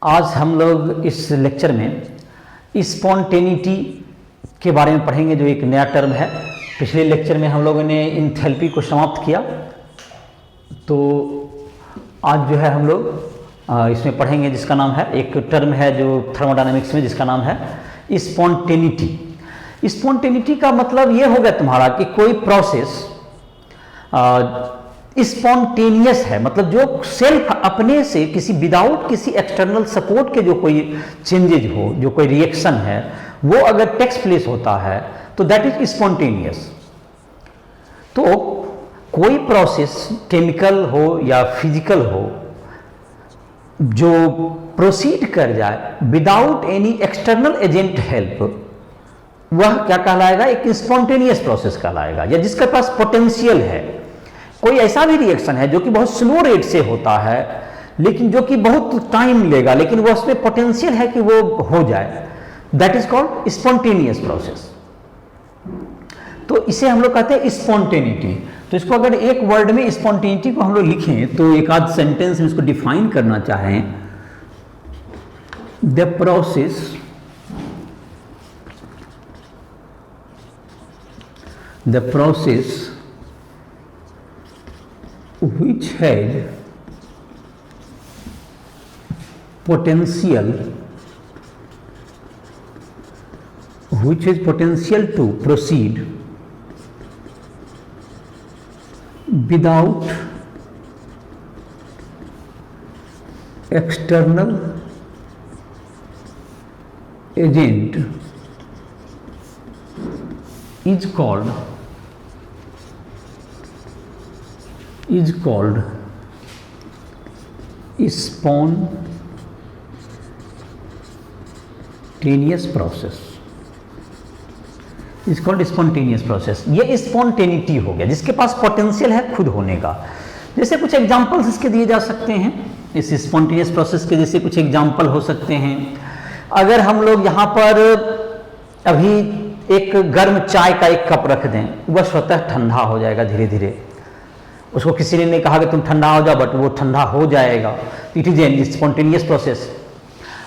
आज हम लोग इस लेक्चर में स्पॉन्टेनिटी के बारे में पढ़ेंगे, जो एक नया टर्म है। पिछले लेक्चर में हम लोगों ने इंथैल्पी को समाप्त किया, तो आज जो है हम लोग इसमें पढ़ेंगे जिसका नाम है, एक टर्म है जो थर्मोडायनेमिक्स में जिसका नाम है स्पॉन्टेनिटी। स्पॉन्टेनिटी का मतलब ये हो गया तुम्हारा कि कोई प्रोसेस स्पॉन्टेनियस है, मतलब जो सेल्फ अपने से किसी विदाउट किसी एक्सटर्नल सपोर्ट के जो कोई चेंजेज हो, जो कोई रिएक्शन है वो अगर टेक्स प्लेस होता है तो दैट इज स्पॉन्टेनियस। तो कोई प्रोसेस केमिकल हो या फिजिकल हो जो प्रोसीड कर जाए without any external agent help, वह क्या कहलाएगा? एक स्पॉन्टेनियस प्रोसेस कहलाएगा। या जिसके पास पोटेंशियल है, कोई ऐसा भी रिएक्शन है जो कि बहुत स्लो रेट से होता है लेकिन जो कि बहुत टाइम लेगा, लेकिन वो उसमें पोटेंशियल है कि वो हो जाए, that is called spontaneous process. तो इसे हम लोग कहते हैं स्पॉन्टेनिटी। तो इसको अगर एक वर्ड में स्पॉन्टेनिटी को हम लोग लिखें तो एक आध सेंटेंस में इसको डिफाइन करना चाहें, the process which has potential to proceed without external agent is called spontaneous process। Is called spontaneous process. ये स्पॉन्टेनिटी हो गया जिसके पास पोटेंशियल है खुद होने का। जैसे कुछ एग्जांपल्स इसके दिए जा सकते हैं, इस स्पॉन्टेनियस प्रोसेस के जैसे कुछ एग्जांपल हो सकते हैं। अगर हम लोग यहाँ पर अभी एक गर्म चाय का एक कप रख दें, वह स्वतः ठंडा हो जाएगा धीरे धीरे। उसको किसी ने नहीं कहा कि तुम ठंडा हो जाओ, बट वो ठंडा हो जाएगा। It is an spontaneous process.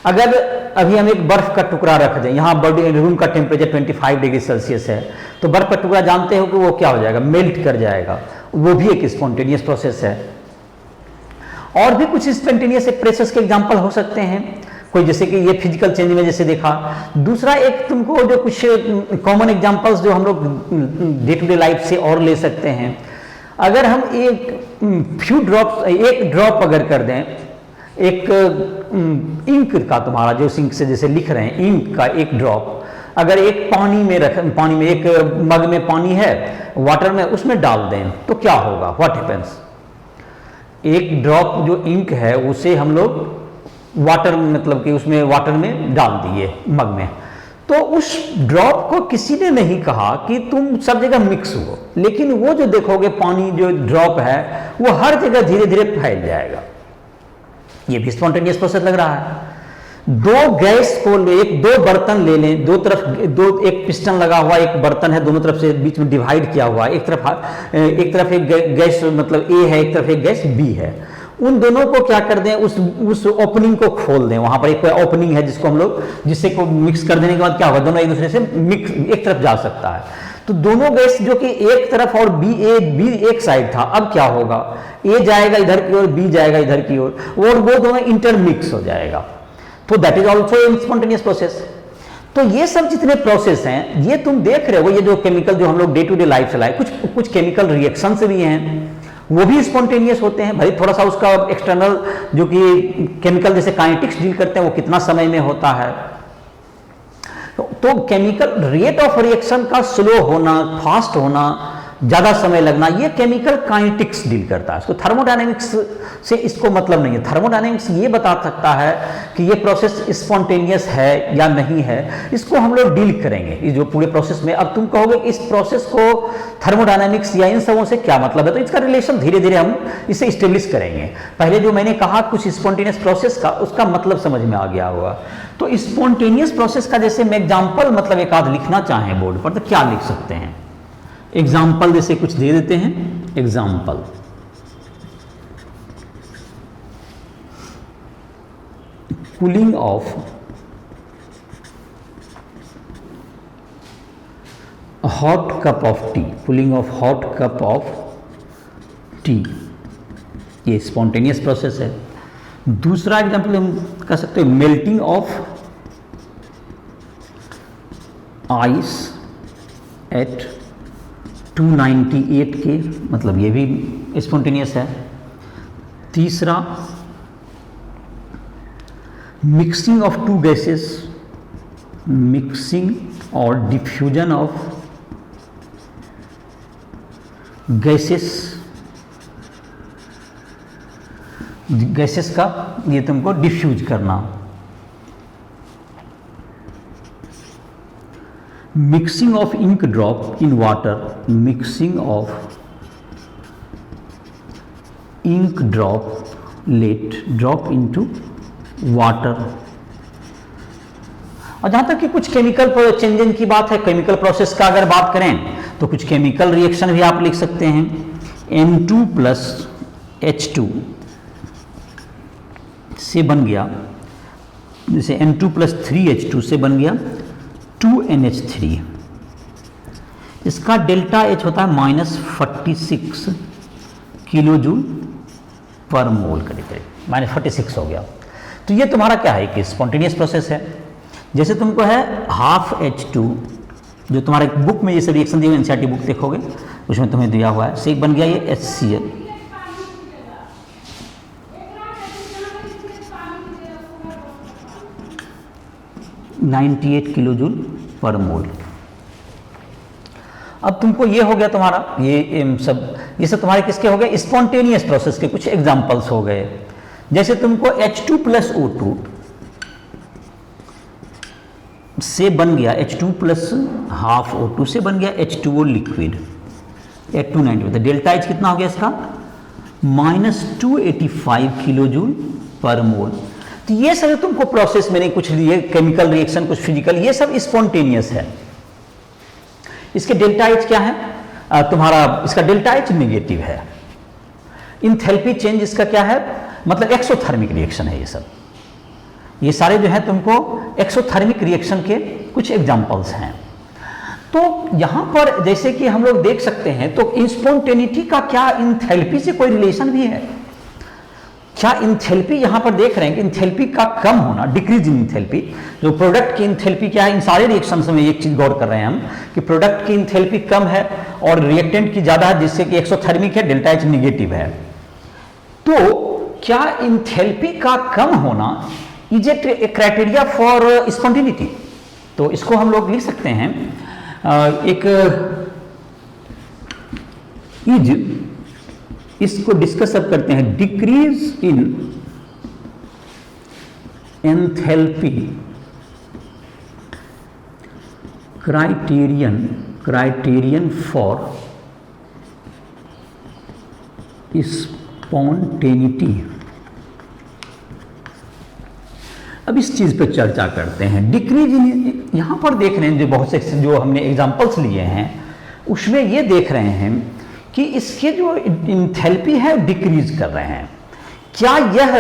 अगर अभी हम एक बर्फ का टुकड़ा रख दें, यहाँ बॉडी रूम का टेम्परेचर 25 डिग्री सेल्सियस है, तो बर्फ का टुकड़ा जानते हो कि वो क्या हो जाएगा? मेल्ट कर जाएगा। वो भी एक स्पॉन्टेनियस प्रोसेस है। और भी कुछ स्पॉन्टेनियस प्रोसेस के एग्जांपल हो सकते हैं, कोई जैसे कि ये फिजिकल चेंज में जैसे देखा। दूसरा एक तुमको जो कुछ कॉमन एग्जांपल्स जो हम लोग डे टू डे लाइफ से और ले सकते हैं, अगर हम एक ड्रॉप अगर कर दें, एक इंक का, तुम्हारा जो इंक से जैसे लिख रहे हैं, इंक का एक ड्रॉप अगर एक पानी में एक मग में पानी है, वाटर में, उसमें डाल दें तो क्या होगा? What happens? एक ड्रॉप जो इंक है उसे हम लोग वाटर, मतलब कि उसमें वाटर में डाल दिए मग में, तो उस ड्रॉप को किसी ने नहीं कहा कि तुम सब जगह मिक्स हो, लेकिन वो जो देखोगे पानी जो ड्रॉप है वो हर जगह धीरे धीरे फैल जाएगा। ये भी स्पॉन्टेनियस प्रोसेस लग रहा है। दो गैस को दो बर्तन ले लें, दो तरफ एक पिस्टन लगा हुआ एक बर्तन है, दोनों तरफ से बीच में डिवाइड किया हुआ, एक तरफ एक गैस मतलब ए है, एक तरफ एक गैस बी है। उन दोनों को क्या कर दें, उस ओपनिंग को खोल दें। वहां पर एक ओपनिंग है जिसको हम लोग, जिससे को मिक्स कर देने के बाद क्या होगा? दोनों एक दूसरे से मिक्स एक तरफ जा सकता है। तो दोनों गैस जो कि एक तरफ और बी एक साइड था, अब क्या होगा? ए जाएगा इधर की ओर, बी जाएगा इधर की ओर, और वो दोनों इंटरमिक्स हो जाएगा। तो that is also spontaneous process. तो ये सब जितने प्रोसेस हैं, ये तुम देख रहे हो, ये जो केमिकल जो हम लोग डे टू डे लाइफ चलाए, कुछ केमिकल रिएक्शंस भी हैं, वो भी स्पॉन्टेनियस होते हैं। भाई थोड़ा सा उसका एक्सटर्नल जो कि केमिकल जैसे काइनेटिक्स डील करते हैं, वो कितना समय में होता है। तो केमिकल रेट ऑफ रिएक्शन का स्लो होना, फास्ट होना, ज्यादा समय लगना, ये केमिकल काइनेटिक्स डील करता है। इसको थर्मोडायनेमिक्स से इसको मतलब नहीं है। थर्मोडायनेमिक्स ये बता सकता है कि ये प्रोसेस स्पॉन्टेनियस है या नहीं है, इसको हम लोग डील करेंगे इस जो पूरे प्रोसेस में। अब तुम कहोगे कि इस प्रोसेस को थर्मोडायनेमिक्स या इन सबों से क्या मतलब है, तो इसका रिलेशन धीरे धीरे हम इसे स्टेब्लिश करेंगे। पहले जो मैंने कहा कुछ स्पॉन्टेनियस प्रोसेस का, उसका मतलब समझ में आ गया होगा। तो स्पॉन्टेनियस प्रोसेस का जैसे मैं एग्जाम्पल मतलब एक आध लिखना चाहें बोर्ड पर, तो क्या लिख सकते हैं? एग्जाम्पल जैसे कुछ दे देते हैं। Example cooling of hot cup of T, cooling of hot cup of T, ये स्पॉन्टेनियस प्रोसेस है। दूसरा एग्जांपल हम कर सकते हैं मेल्टिंग ऑफ आइस एट 298 के, मतलब ये भी स्पॉन्टेनियस है। तीसरा mixing of two gases, mixing और डिफ्यूजन ऑफ गैसेस, गैसेस का ये तुमको डिफ्यूज करना। Mixing of ink drop in water, mixing of ink drop let drop into water. और जहां तक कि कुछ केमिकल चेंजिंग की बात है, केमिकल प्रोसेस का अगर बात करें तो कुछ केमिकल रिएक्शन भी आप लिख सकते हैं। N2 प्लस H2 से बन गया, जैसे N2 प्लस 3H2 से बन गया 2NH3। इसका डेल्टा H होता है -46 किलो जूल पर मोल करीब करीब, -46 हो गया। तो ये तुम्हारा क्या है कि स्पॉन्टेनियस प्रोसेस है। जैसे तुमको है हाफ H2, जो तुम्हारे बुक में ये सब रिएक्शन दिए हुए एनसीईआरटी बुक देखोगे उसमें तुम्हें दिया हुआ है, से बन गया ये HCl, (98 किलो जूल पर मोल। अब तुमको ये हो गया तुम्हारा, ये सब तुम्हारे किसके हो गए, स्पॉन्टेनियस प्रोसेस के कुछ एग्जांपल्स हो गए। जैसे तुमको H2 प्लस O2 से बन गया, H2 प्लस हाफ O2 से बन गया H2O liquid at 290, delta H कितना हो गया इसका, -285 किलो जूल पर मोल। तो ये सब तुमको प्रोसेस मैंने कुछ लिए, केमिकल रिएक्शन कुछ फिजिकल, ये सब स्पॉन्टेनियस है। इसके डेल्टा H क्या है तुम्हारा, इसका डेल्टा H नेगेटिव है। इंथैल्पी चेंज इसका क्या है, मतलब एक्सोथर्मिक रिएक्शन है। ये सब ये सारे जो है तुमको एक्सोथर्मिक रिएक्शन के कुछ एग्जांपल्स हैं। तो यहां पर जैसे कि हम लोग देख सकते हैं, तो स्पॉन्टेनिटी का क्या इंथैल्पी से कोई रिलेशन भी है क्या? इंथैल्पी यहां पर देख रहे हैं कि इंथैल्पी का कम होना, डिक्रीज इन इंथैल्पी, जो प्रोडक्ट की इंथैल्पी क्या है, इन सारे रिएक्शंस में एक चीज गौर कर रहे हैं हम कि प्रोडक्ट की इंथैल्पी कम है और रिएक्टेंट की ज्यादा है, जिससे कि एक्सोथर्मिक है, डेल्टा H निगेटिव है। तो क्या इंथैल्पी का कम होना is a criteria for spontaneity? तो इसको हम लोग लिख सकते हैं एक इज, इसको डिस्कस अब करते हैं, decrease in enthalpy criterion for spontaneity. अब इस चीज पे चर्चा करते हैं। डिक्रीज इन, यहां पर देख रहे हैं जो बहुत से जो हमने एग्जांपल्स लिए हैं उसमें ये देख रहे हैं कि इसके जो इंथैल्पी है डिक्रीज कर रहे हैं। क्या यह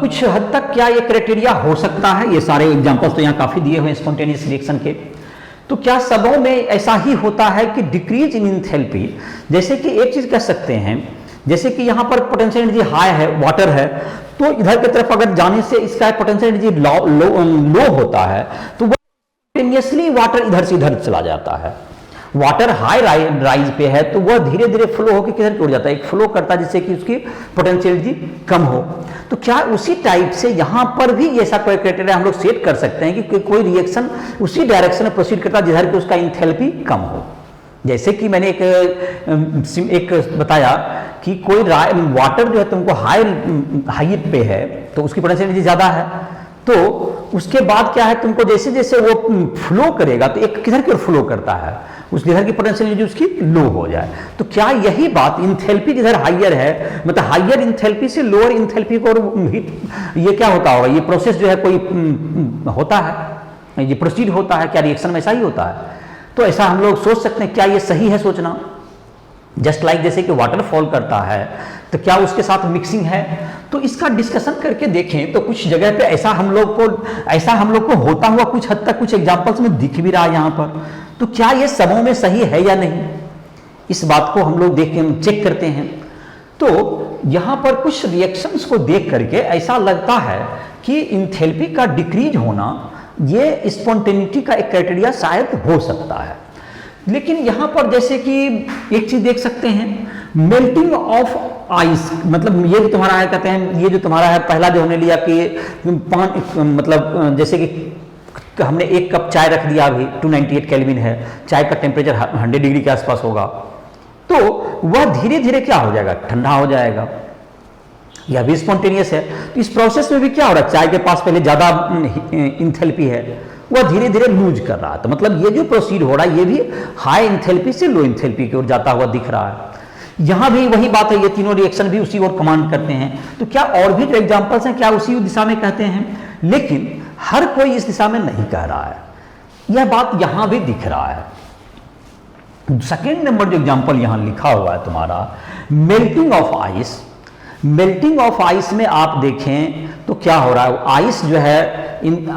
कुछ हद तक क्या ये क्राइटेरिया हो सकता है? ये सारे एग्जांपल्स तो यहाँ काफी दिए हुए हैं स्पॉन्टेनियस रिएक्शन के। तो क्या सबों में ऐसा ही होता है कि डिक्रीज इन इंथैल्पी, जैसे कि एक चीज कह सकते हैं, जैसे कि यहाँ पर पोटेंशियल एनर्जी हाई है, वाटर है, तो इधर की तरफ अगर जाने से इसका पोटेंशियल एनर्जी लो होता है तो वो कंटिन्यूअसली वाटर इधर से इधर चला जाता है। वाटर हाई राइज पे है तो वह धीरे धीरे फ्लो होकर किधर उड़ जाता है, एक फ्लो करता है जिससे कि उसकी पोटेंशियल एनर्जी कम हो। तो क्या उसी टाइप से यहाँ पर भी ऐसा कोई क्राइटेरिया हम लोग सेट कर सकते हैं कि कोई रिएक्शन उसी डायरेक्शन में प्रोसीड करता है जिधर कि उसका इंथैल्पी कम हो? जैसे कि मैंने एक बताया कि कोई वाटर जो है तुमको हाइट पे है तो उसकी पोटेंशियल एनर्जी ज्यादा है, तो उसके बाद क्या है, तुमको जैसे जैसे वो फ्लो करेगा तो एक किधर की ओर फ्लो करता है, उस जिधर की पोटेंशियल एनर्जी उसकी लो हो जाए। तो क्या यही बात इंथैल्पी जिधर हाइयर है, मतलब हाइयर इंथैल्पी से लोअर इंथैल्पी को ये क्या होता होगा, ये प्रोसेस जो है कोई होता है, ये प्रोसीड होता है, क्या रिएक्शन में ऐसा ही होता है? तो ऐसा हम लोग सोच सकते हैं, क्या ये सही है सोचना? जस्ट लाइक जैसे कि वाटर फॉल करता है तो क्या उसके साथ मिक्सिंग है? तो इसका डिस्कशन करके देखें तो कुछ जगह पे ऐसा हम लोग को होता हुआ कुछ हद तक कुछ एग्जांपल्स में दिख भी रहा है यहाँ पर। तो क्या ये सबों में सही है या नहीं, इस बात को हम लोग देख के चेक करते हैं। तो यहाँ पर कुछ रिएक्शंस को देख करके ऐसा लगता है कि इंथैल्पी का डिक्रीज होना ये स्पॉन्टेनिटी का एक क्राइटेरिया शायद हो सकता है। लेकिन यहाँ पर जैसे कि एक चीज देख सकते हैं, मेल्टिंग ऑफ आइस, मतलब ये जो तुम्हारा है, कहते हैं ये जो तुम्हारा है पहला जो हमने लिया कि मतलब जैसे कि हमने 1 कप चाय रख दिया, अभी 298 केल्विन है, चाय का टेम्परेचर 100 डिग्री के आसपास होगा, तो वह धीरे धीरे क्या हो जाएगा, ठंडा हो जाएगा। यह भी स्पॉन्टेनियस है। तो इस प्रोसेस में भी क्या हो रहा है, चाय के पास पहले ज्यादा इंथैल्पी है, वह धीरे धीरे लूज कर रहा है। तो मतलब ये जो प्रोसीड हो रहा है ये भी हाई इंथैल्पी से लो इंथैल्पी की ओर जाता हुआ दिख रहा है। यहां भी वही बात है, ये तीनों रिएक्शन भी उसी ओर कमांड करते हैं। तो क्या और भी जो एग्जांपल्स हैं क्या उसी दिशा में कहते हैं? लेकिन हर कोई इस दिशा में नहीं कह रहा है, यह बात यहां भी दिख रहा है। सेकेंड नंबर जो एग्जांपल यहां लिखा हुआ है तुम्हारा, melting of ice. Melting of ice में आप देखें तो क्या हो रहा है, आइस जो है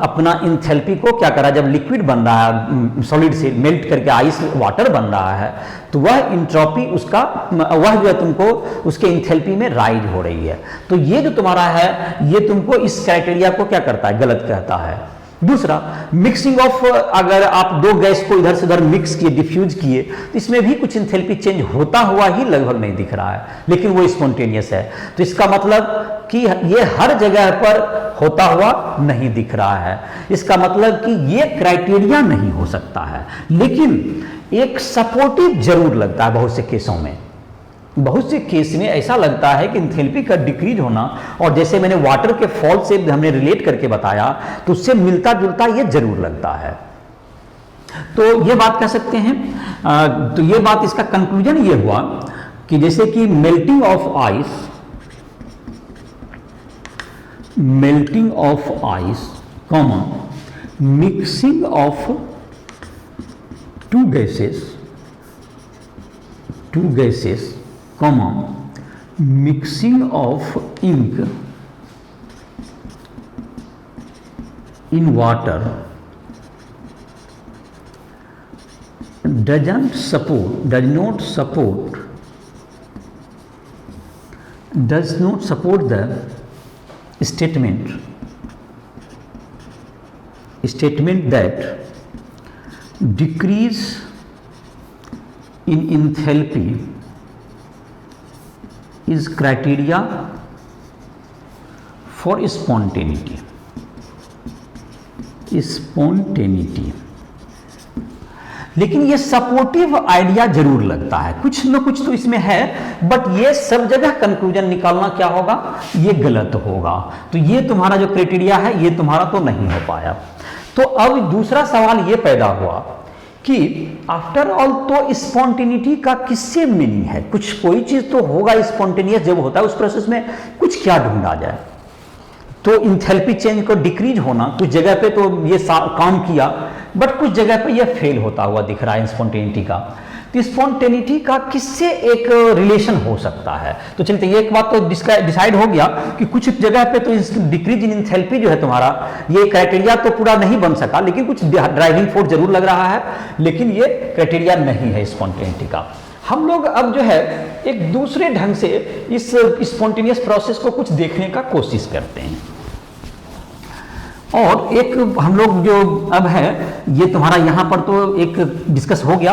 अपना इंथैल्पी को क्या कर रहा है, जब लिक्विड बन रहा है सॉलिड से मेल्ट करके आइस वाटर बन रहा है, तो वह इंट्रोपी उसका वह जो है तुमको उसके इंथैल्पी में राइज हो रही है। तो ये जो तुम्हारा है ये तुमको इस क्राइटेरिया को क्या करता है, गलत कहता है। दूसरा, मिक्सिंग ऑफ, अगर आप दो गैस को इधर से उधर मिक्स किए, डिफ्यूज किए, तो इसमें भी कुछ इंथैल्पी चेंज होता हुआ ही लगभग नहीं दिख रहा है, लेकिन वो स्पॉन्टेनियस है। तो इसका मतलब कि ये हर जगह पर होता हुआ नहीं दिख रहा है। इसका मतलब कि ये क्राइटेरिया नहीं हो सकता है, लेकिन एक सपोर्टिव जरूर लगता है बहुत से केसों में। बहुत से केस में ऐसा लगता है कि इंथैल्पी का डिक्रीज होना, और जैसे मैंने वाटर के फॉल से हमने रिलेट करके बताया, तो उससे मिलता जुलता ये जरूर लगता है। तो ये बात कह सकते हैं। तो ये बात, इसका कंक्लूजन ये हुआ कि जैसे कि melting of ice comma mixing of two gases comma mixing of ink in water does not support the statement that decrease in enthalpy is criteria for spontaneity। लेकिन ये सपोर्टिव आइडिया जरूर लगता है, कुछ न कुछ तो इसमें है, बट ये सब जगह कंक्लूजन निकालना क्या होगा, ये गलत होगा। तो ये तुम्हारा जो क्राइटेरिया है ये तुम्हारा तो नहीं हो पाया। तो अब दूसरा सवाल ये पैदा हुआ कि आफ्टर ऑल तो स्पॉन्टेनिटी का किससे मीनिंग है, कुछ कोई चीज तो होगा स्पॉन्टेनियस जब होता है, उस प्रोसेस में कुछ क्या ढूंढा जाए। तो इंथैल्पी चेंज को डिक्रीज होना, कुछ जगह पे तो ये काम किया, बट कुछ जगह पे ये फेल होता हुआ दिख रहा है स्पॉन्टेनिटी का। तो स्पॉन्टेनिटी का किससे एक रिलेशन हो सकता है? तो चलते एक बात तो डिसाइड हो गया कि कुछ जगह पे तो डिक्रीज इन इंथैल्पी जो है तुम्हारा, ये क्राइटेरिया तो पूरा नहीं बन सका, लेकिन कुछ ड्राइविंग फोर्स जरूर लग रहा है, लेकिन ये क्राइटेरिया नहीं है स्पॉन्टेनिटी का। हम लोग अब जो है एक दूसरे ढंग से इस स्पॉन्टेनियस प्रोसेस को कुछ देखने का कोशिश करते हैं। और एक हम लोग जो अब है ये तुम्हारा यहाँ पर तो एक डिस्कस हो गया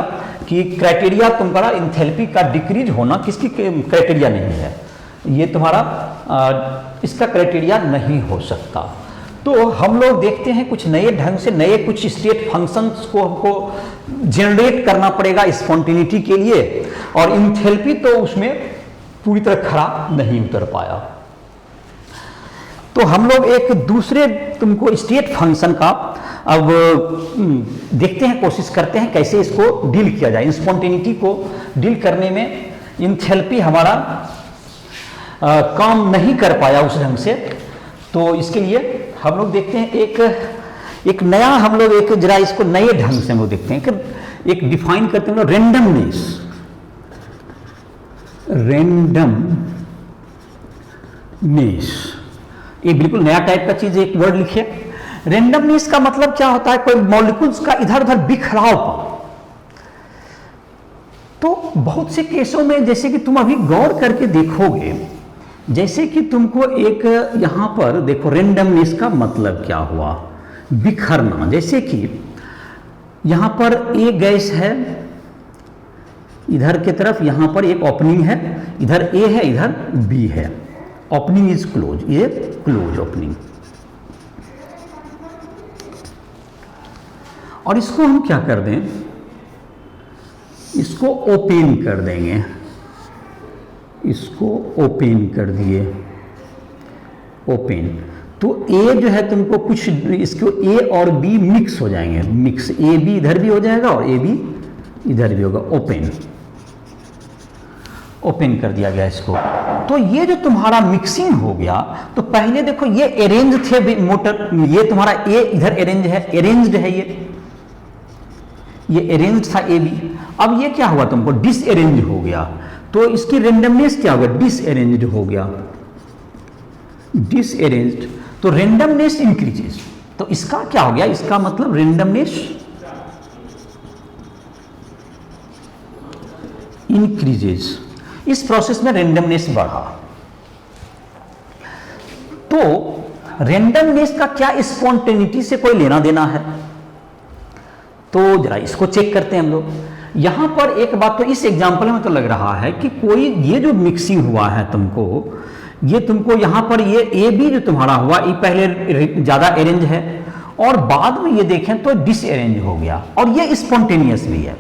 कि क्राइटेरिया तुम्हारा इंथैल्पी का डिक्रीज होना किसकी क्राइटेरिया नहीं है, ये तुम्हारा इसका क्राइटेरिया नहीं हो सकता। तो हम लोग देखते हैं कुछ नए ढंग से नए कुछ स्टेट फंक्शंस को हमको जनरेट करना पड़ेगा स्पॉन्टेनिटी के लिए, और इंथैल्पी तो उसमें पूरी तरह खरा नहीं उतर पाया। तो हम लोग एक दूसरे तुमको स्टेट फंक्शन का अब देखते हैं, कोशिश करते हैं कैसे इसको डील किया जाए। स्पॉन्टेनिटी को डील करने में इंथैल्पी हमारा काम नहीं कर पाया उस ढंग से, तो इसके लिए हम लोग देखते हैं एक नया, हम लोग एक जरा इसको नए ढंग से हम लोग देखते हैं कि एक डिफाइन करते हैं रेंडमनेस, नेस, ये बिल्कुल नया टाइप का चीज, एक वर्ड लिखिए। रेंडमनेस का मतलब क्या होता है? कोई मॉलिक्यूल्स का इधर उधर बिखराव। तो बहुत से केसों में जैसे कि तुम अभी गौर करके देखोगे, जैसे कि तुमको एक यहां पर देखो रेंडमनेस का मतलब क्या हुआ, बिखरना। जैसे कि यहां पर ए गैस है, इधर की तरफ यहां पर एक ओपनिंग है, इधर ए है, इधर बी है, ओपनिंग इज क्लोज, ये क्लोज ओपनिंग। और इसको हम क्या कर दें, इसको ओपन कर देंगे, इसको ओपन कर दिए, ओपन। तो ए जो है तुमको कुछ, इसको ए और बी मिक्स हो जाएंगे, मिक्स, ए बी इधर भी हो जाएगा और ए बी इधर भी होगा, ओपन, ओपन कर दिया गया इसको। तो ये जो तुम्हारा मिक्सिंग हो गया, तो पहले देखो ये अरेंज थे मोटर, ये तुम्हारा ए इधर अरेंज है, अरेंज्ड है, ये अरेंज था ए बी। अब ये क्या हुआ, तुमको डिसअरेंज हो गया, तो इसकी रेंडमनेस क्या होगा, डिसअरेंज्ड हो गया, डिसअरेंज्ड। तो रेंडमनेस इंक्रीजेस, तो इसका क्या हो गया, इसका मतलब रेंडमनेस इंक्रीजेस, इस प्रोसेस में रेंडमनेस बढ़ा। तो रेंडमनेस का क्या स्पॉन्टेनिटी से कोई लेना देना है? तो जरा इसको चेक करते हैं हम लोग। यहां पर एक बात तो इस एग्जांपल में तो लग रहा है कि कोई ये जो मिक्सिंग हुआ है तुमको, ये तुमको यहां पर ये ए बी जो तुम्हारा हुआ, ये पहले ज्यादा अरेंज है और बाद में ये देखें तो डिसअरेंज हो गया, और ये स्पॉन्टेनियस भी है।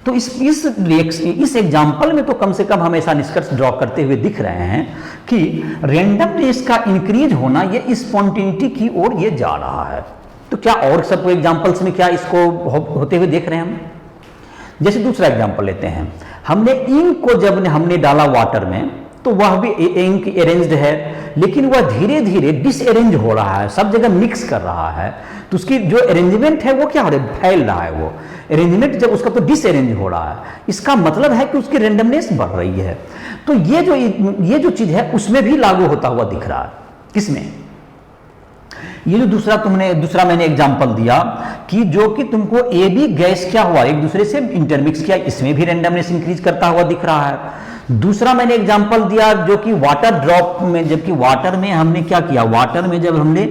तो इस एग्जांपल में तो कम से कम हम ऐसा निष्कर्ष ड्रॉ करते हुए दिख रहे हैं कि रेंडमनेस का इंक्रीज होना ये स्पॉन्टेनिटी की ओर ये जा रहा है। तो क्या और सब एग्जांपल्स में क्या इसको होते हुए देख रहे हैं हम? जैसे दूसरा एग्जांपल लेते हैं, हमने इंक को जब हमने डाला वाटर में, तो वह भी इंक अरेंज्ड है, लेकिन वह धीरे धीरे डिसअरेंज हो रहा है, सब जगह मिक्स कर रहा है। तो उसकी जो अरेंजमेंट है वो क्या हो रहा है, फैल रहा है, वो अरेंजमेंट जब उसका तो डिसअरेंज हो रहा है, इसका मतलब है कि उसकी रेंडमनेस बढ़ रही है। तो ये जो चीज है उसमें भी लागू होता हुआ दिख रहा है। किसमें? ये जो दूसरा मैंने एग्जांपल दिया कि जो कि तुमको ए बी गैस क्या हुआ, एक दूसरे से इंटरमिक्स किया, इसमें भी रेंडमनेस इंक्रीज करता हुआ दिख रहा है। दूसरा मैंने एग्जांपल दिया जो कि वाटर ड्रॉप में, जबकि वाटर में हमने क्या किया, वाटर में जब हमने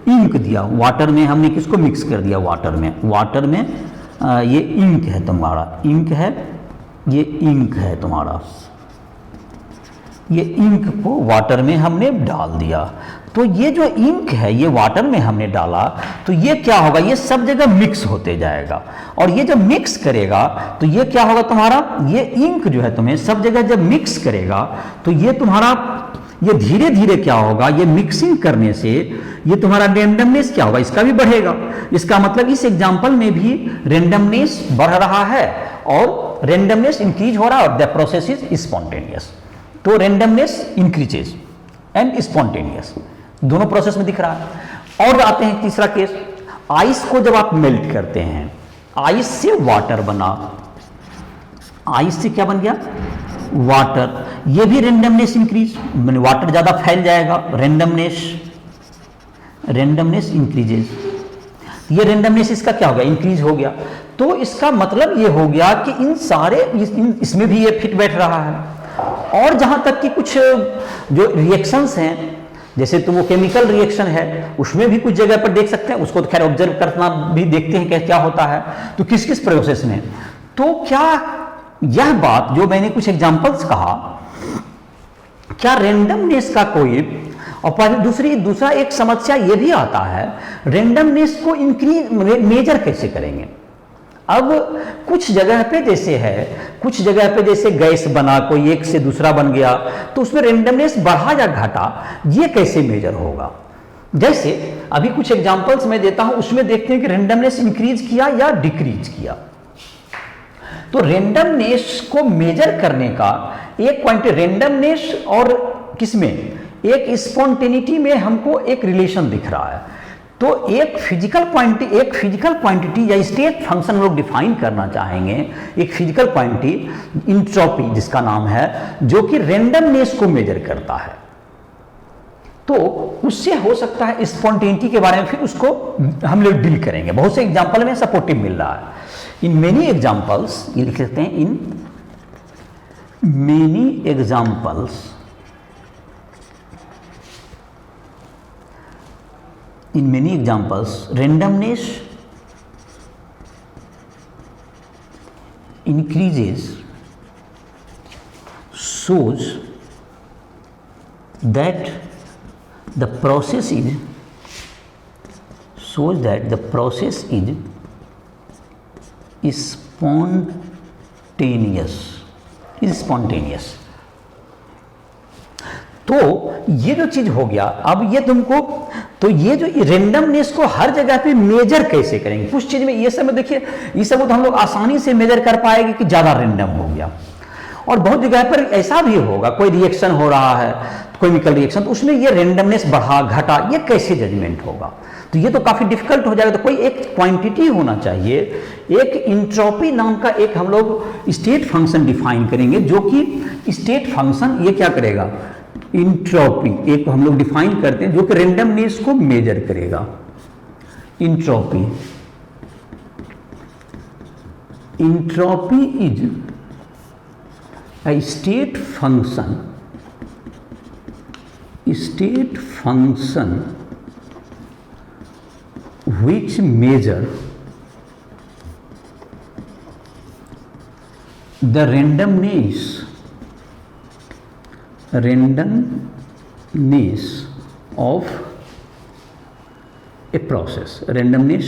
इंक दिया, वाटर में हमने किसको मिक्स कर दिया, वाटर में ये इंक है तुम्हारा, इंक है, ये इंक है तुम्हारा, ये इंक को वाटर में हमने डाल दिया। तो ये जो इंक है ये वाटर में हमने डाला, तो ये क्या होगा, ये सब जगह मिक्स होते जाएगा, और ये जब मिक्स करेगा तो ये क्या होगा तुम्हारा, ये इंक जो है तुम्हें सब जगह जब मिक्स करेगा तो ये तुम्हारा, ये धीरे धीरे क्या होगा, ये मिक्सिंग करने से ये तुम्हारा रेंडमनेस क्या होगा, इसका भी बढ़ेगा। इसका मतलब इस एग्जाम्पल में भी रेंडमनेस बढ़ रहा है और रेंडमनेस इंक्रीज हो रहा है, और द प्रोसेस इज स्पॉन्टेनियस। तो रेंडमनेस इंक्रीजेस एंड स्पॉन्टेनियस दोनों प्रोसेस में दिख रहा है। और आते हैं तीसरा केस, आइस को जब आप मेल्ट करते हैं, आइस से वाटर बना, आइस से क्या बन गया, वाटर, ये भी रेंडमनेस इंक्रीज, वाटर ज्यादा फैल जाएगा, रेंडमनेस इंक्रीजेस, ये रेंडमनेस इसका क्या हो गया, इंक्रीज हो गया। तो इसका मतलब ये हो गया कि इन सारे इसमें भी ये फिट बैठ रहा है। और जहां तक कि कुछ जो रिएक्शंस हैं, जैसे तो वो केमिकल रिएक्शन है, उसमें भी कुछ जगह पर देख सकते हैं, उसको तो खैर ऑब्जर्व करना भी देखते हैं क्या होता है, तो किस किस प्रोसेस में। तो क्या यह बात जो मैंने कुछ एग्जांपल्स कहा, क्या रेंडमनेस का कोई, और दूसरा एक समस्या यह भी आता है, रेंडमनेस को इंक्रीज मेजर कैसे करेंगे। अब कुछ जगह पे जैसे है, कुछ जगह पे जैसे गैस बना, कोई एक से दूसरा बन गया, तो उसमें रेंडमनेस बढ़ा या घटा, ये कैसे मेजर होगा। जैसे अभी कुछ एग्जांपल्स मैं देता हूं, उसमें देखते हैं कि रेंडमनेस इंक्रीज किया या डिक्रीज किया। तो रेंडमनेस को मेजर करने का एक क्वांटिटी, रेंडमनेस और किसमें, एक स्पॉन्टेनिटी में हमको एक रिलेशन दिख रहा है। तो एक फिजिकल क्वांटिटी या स्टेट फंक्शन लोग डिफाइन करना चाहेंगे, एक फिजिकल क्वांटिटी इंट्रोपी जिसका नाम है, जो कि रेंडमनेस को मेजर करता है। तो उससे हो सकता है स्पॉन्टेनिटी के बारे में फिर उसको हम लोग डील करेंगे। बहुत से एग्जाम्पल में सपोर्टिव मिल रहा है। इन मेनी एग्जाम्पल्स, ये लिख सकते हैं, in many examples, in many examples randomness increases shows that the process is spontaneous। तो ये जो चीज हो गया, अब ये तुमको, तो ये जो रेंडमनेस को हर जगह पे मेजर कैसे करेंगे, कुछ चीज में ये सब में देखिए, ये सब तो हम लोग आसानी से मेजर कर पाएंगे कि ज्यादा रेंडम हो गया। और बहुत जगह पर ऐसा भी होगा, कोई रिएक्शन हो रहा है, केमिकल रिएक्शन, तो उसमें ये रेंडमनेस बढ़ा घटा, ये कैसे जजमेंट होगा? तो ये तो काफी डिफिकल्ट हो जाएगा। तो कोई एक क्वांटिटी होना चाहिए, एक इंट्रोपी नाम का एक हम लोग स्टेट फंक्शन डिफाइन करेंगे, जो कि स्टेट फंक्शन ये क्या करेगा, इंट्रोपी एक हम लोग डिफाइन करते हैं जो कि रेंडमनेस को मेजर करेगा। Entropy is a state function which measure the randomness of a process, randomness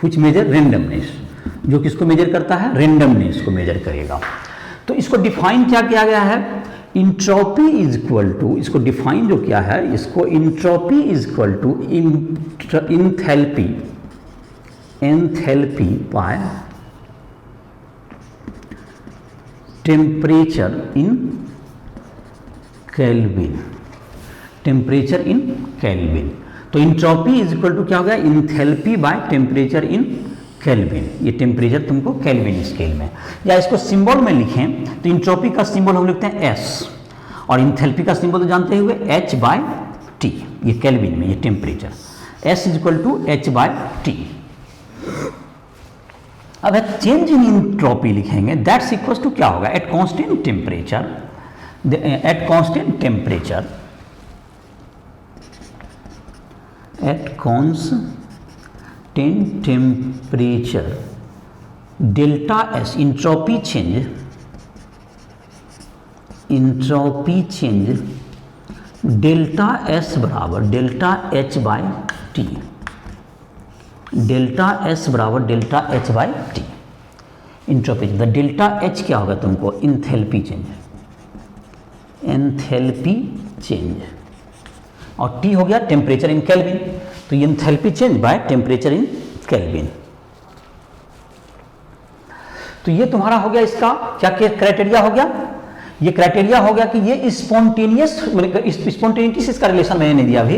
which measure randomness, जो किसको मेजर करता है, रेंडमनेस को मेजर करेगा। तो इसको डिफाइन क्या किया गया है, इंट्रोपी इज इक्वल टू, इसको डिफाइन जो किया है, इसको entropy is equal to enthalpy by temperature in kelvin, temperature in kelvin. तो इंट्रोपी इज इक्वल टू क्या हो गया, enthalpy by temperature in kelvin. ये टेम्परेचर तुमको केल्विन स्केल में, या इसको सिंबल में लिखें तो इंट्रोपी का सिंबल हम लिखते हैं S, और इंथैल्पी का सिंबल तो जानते हुए H/T, ये केल्विन में ये temperature, S is equal to H/T। अब चेंज इन इंट्रोपी लिखेंगे, दैट्स इक्वल टू क्या होगा, at constant temperature, at constant temperature delta S, entropy change delta S बराबर डेल्टा H/T, डेल्टा S बराबर delta H/T। Entropy, the delta H क्या होगा तुमको, enthalpy change, और T हो गया टेम्परेचर इन केल्विन। तो ये enthalpy change bye temperature in kelvin. तो ये तुम्हारा हो गया, इसका क्या क्राइटेरिया हो गया, ये क्राइटेरिया हो गया कि ये स्पॉन्टेनिटी से इसका रिलेशन मैंने नहीं दिया अभी।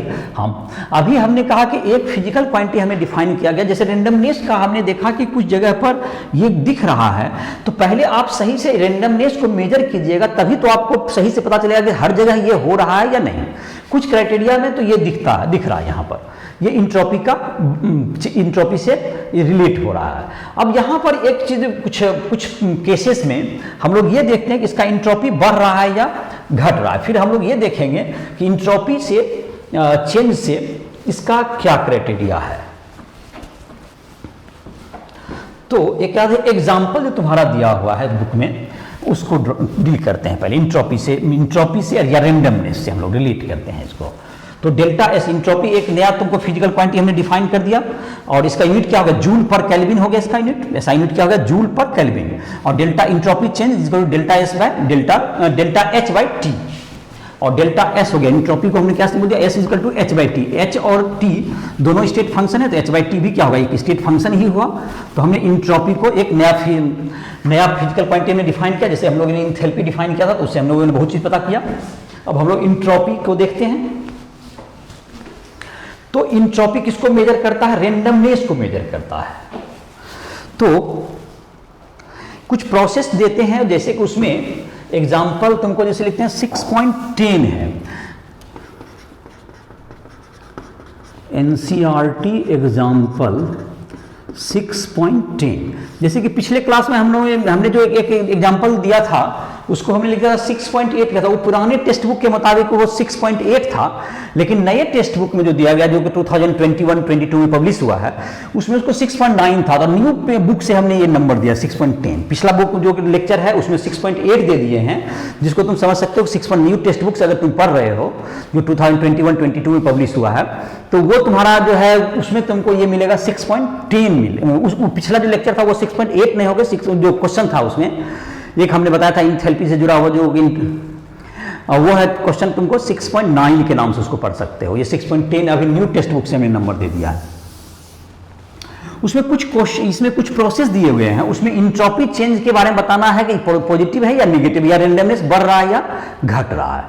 अभी हमने कहा कि एक फिजिकल क्वांटिटी हमें डिफाइन किया गया, जैसे रेंडमनेस का हमने देखा कि कुछ जगह पर ये दिख रहा है, तो पहले आप सही से रेंडमनेस को मेजर कीजिएगा, तभी तो आपको सही से पता चलेगा कि हर जगह ये हो रहा है या नहीं। कुछ क्राइटेरिया में तो ये दिख रहा है, यहाँ पर ये इंट्रोपी से रिलेट हो रहा है। अब यहाँ पर एक चीज, कुछ केसेस में हम लोग ये देखते हैं कि इसका इंट्रोपी बढ़ रहा है या घट रहा है, फिर हम लोग ये देखेंगे कि इंट्रोपी से चेंज से इसका क्या क्राइटेरिया है। तो एक एग्जाम्पल जो तुम्हारा दिया हुआ है बुक में, उसको डील करते हैं पहले। इंट्रोपी से या रेंडमनेस से हम लोग रिलेट करते हैं इसको। तो डेल्टा एस, इंट्रोपी एक नया तुमको फिजिकल क्वांटिटी हमने डिफाइन कर दिया, और इसका यूनिट क्या होगा, जूल पर केल्विन हो गया इसका यूनिट। ऐसा यूनिट क्या होगा, जूल पर केल्विन। और delta entropy change is equal to delta S by delta H by T, और डेल्टा एस हो गया, इंट्रोपी को हमने क्या बोल दिया, S is equal to H by T. H और टी दोनों स्टेट फंक्शन है, तो एच बाई टी भी क्या होगा, एक स्टेट फंक्शन ही हुआ। तो हमने इंट्रोपी को एक नया फिजिकल क्वांटिटी में डिफाइन किया, जैसे हम लोगों ने इंथैल्पी डिफाइन किया था, तो उससे हम लोगों ने बहुत चीज पता किया। अब हम लोग इंट्रोपी को देखते हैं। तो इंट्रोपी किसको मेजर करता है, रेंडमनेस को मेजर करता है। तो कुछ प्रोसेस देते हैं, जैसे कि उसमें एग्जाम्पल तुमको जैसे लिखते हैं 6.10 है, एनसीईआरटी एग्जाम्पल 6.10। जैसे कि पिछले क्लास में हमने जो एक एग्जाम्पल दिया था उसको हमने लिखा था 6.8 लिखा था, वो पुराने टेक्स्ट बुक के मुताबिक वो 6.8 था, लेकिन नए टेक्स्ट बुक में जो दिया गया जो कि 2021-22 में पब्लिश हुआ है उसमें उसको 6.9 था, तो न्यू बुक से हमने ये नंबर दिया 6.10। पिछला बुक जो लेक्चर है उसमें 6.8 दे दिए हैं, जिसको तुम समझ सकते हो 6. न्यू टेक्स्ट बुक्स अगर तुम पढ़ रहे हो जो 2021-22 में पब्लिश हुआ है तो वो तुम्हारा जो है उसमें तुमको ये मिलेगा 6.10 मिले। पिछला जो लेक्चर था वो 6.8 नहीं होगा, जो क्वेश्चन था उसमें एक हमने बताया था इंथैल्पी से जुड़ा हुआ जो वो है क्वेश्चन, तुमको 6.9 के नाम से उसको पढ़ सकते हो। ये 6.10 अभी न्यू टेक्स्ट बुक से हमने नंबर दे दिया है। उसमें कुछ क्वेश्चन, इसमें कुछ प्रोसेस दिए हुए हैं, उसमें इंट्रोपी चेंज के बारे में बताना है कि पॉजिटिव है या नेगेटिव, या रेंडमनेस बढ़ रहा है या घट रहा है।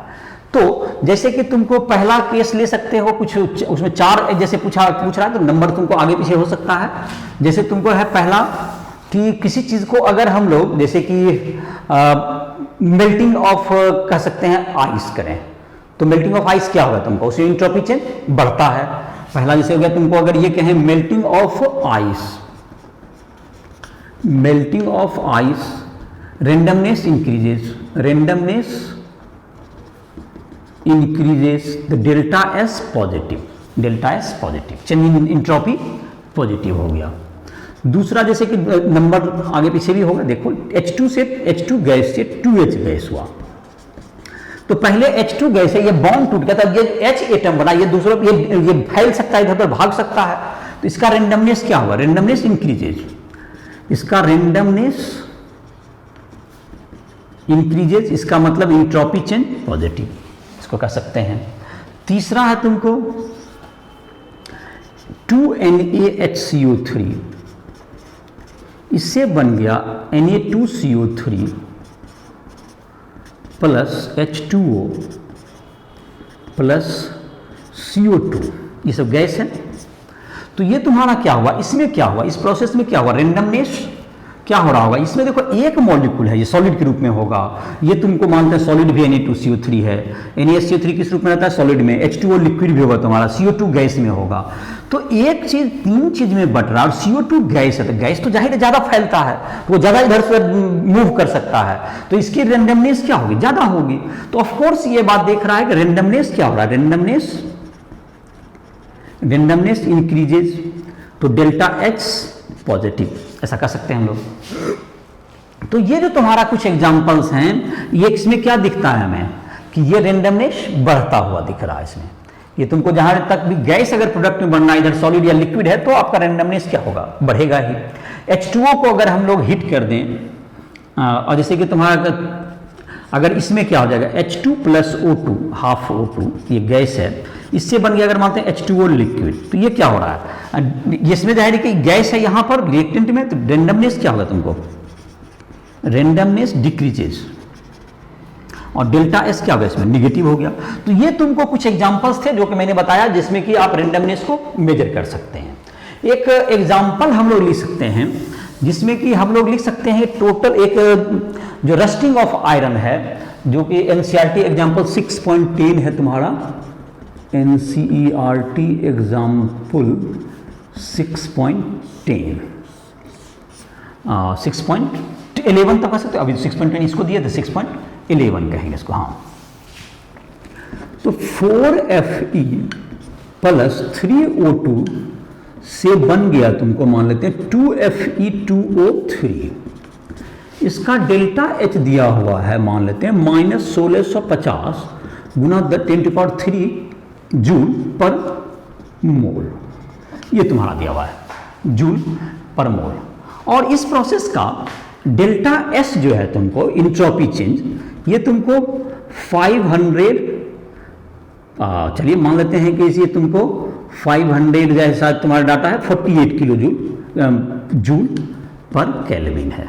तो जैसे कि तुमको पहला केस ले सकते हो, कुछ उसमें 4 जैसे पूछ रहा है तो नंबर तुमको आगे पीछे हो सकता है। जैसे तुमको है पहला कि किसी चीज को अगर हम लोग जैसे कि मेल्टिंग ऑफ कह सकते हैं आइस करें, तो मेल्टिंग ऑफ आइस क्या होगा तुमको, उसमें इंट्रोपी चेंज बढ़ता है। पहला जैसे हो गया तुमको अगर ये कहें melting of ice, melting of ice, randomness increases, randomness increases, the delta S positive, delta S positive, change in entropy positive हो गया। दूसरा जैसे कि नंबर आगे पीछे भी होगा, देखो H2 से H2 गैस से 2H गैस हुआ, तो पहले H2 गैस है, ये बॉन्ड टूट गया था, ये H एटम बना, ये दूसरा ये फैल सकता है, इधर उधर भाग सकता है, तो इसका रेंडमनेस क्या होगा, रेंडमनेस इंक्रीजेज, इसका रेंडमनेस इंक्रीजेज, इसका मतलब इंट्रोपी चेंज पॉजिटिव, इसको कह सकते हैं। तीसरा है तुमको 2NaHCO3, इससे बन गया Na2CO3 plus H2O plus CO2, ये सब गैस है। तो ये तुम्हारा क्या हुआ, इसमें क्या हुआ, इस प्रोसेस में क्या हुआ, रेंडमनेस क्या हो रहा होगा, इसमें देखो एक मॉलिक्यूल है, ये सॉलिड के रूप में होगा, ये तुमको मानते हैं सॉलिड भी Na2CO3 है, NaHCO3 किस रूप में रहता है, सॉलिड में, H2O लिक्विड भी होगा तुम्हारा, CO2 गैस में होगा। तो एक चीज 3 चीज में बट रहा है, और CO2 गैस है, तो गैस तो जाहिर है ज्यादा फैलता है, तो वो ज्यादा इधर से मूव कर सकता है, तो इसकी रेंडमनेस क्या होगी, ज्यादा होगी। तो ऑफकोर्स ये बात देख रहा है कि रेंडमनेस क्या हो रहा है, रेंडमनेस इंक्रीजेज, तो डेल्टा एच पॉजिटिव, ऐसा कर सकते हैं हम लोग। तो ये जो तुम्हारा कुछ एग्जांपल्स हैं, ये इसमें क्या दिखता है हमें कि ये रेंडमनेस बढ़ता हुआ दिख रहा है इसमें। ये तुमको जहां तक भी गैस अगर प्रोडक्ट में बनना है, इधर सॉलिड या लिक्विड है, तो आपका रेंडमनेस क्या होगा, बढ़ेगा ही। H2O को अगर हम लोग हिट कर दें और जैसे कि तुम्हारा अगर इसमें क्या हो जाएगा H2 plus O2 half O2, ये गैस है, इससे बन गया अगर मानते हैं H2O लिक्विड, तो ये क्या हो रहा है, इसमें जाहिर है कि गैस है यहाँ पर रिएक्टेंट में, तो रेंडमनेस क्या होगा तुमको, रेंडमनेस डिक्रीजेस, और डेल्टा एस क्या होगा इसमें, निगेटिव हो गया। तो ये तुमको कुछ एग्जांपल्स थे जो कि मैंने बताया जिसमें कि आप रेंडमनेस को मेजर कर सकते हैं। एक एग्जांपल हम लोग लिख सकते हैं जिसमें कि हम लोग लिख सकते हैं टोटल एक जो रस्टिंग ऑफ आयरन है, जो कि एनसीईआरटी एग्जांपल 6.10 है तुम्हारा, एनसीईआरटी एग्जांपल 6.10, 6.11 तक कह सकते हो, अभी 6.10 इसको दिया था, 6.11 कहेंगे इसको। हाँ, तो 4Fe प्लस 3O2 से बन गया तुमको मान लेते हैं 2Fe2O3, इसका डेल्टा एच दिया हुआ है मान लेते हैं -1650 गुना 10⁻³ जूल पर मोल, ये तुम्हारा दिया हुआ है जूल पर मोल। और इस प्रोसेस का डेल्टा एस जो है तुमको इंट्रोपी चेंज, ये तुमको 500 चलिए मान लेते हैं कि ये तुमको 500 जैसा तुम्हारा डाटा है 48 किलो जूल पर केल्विन है।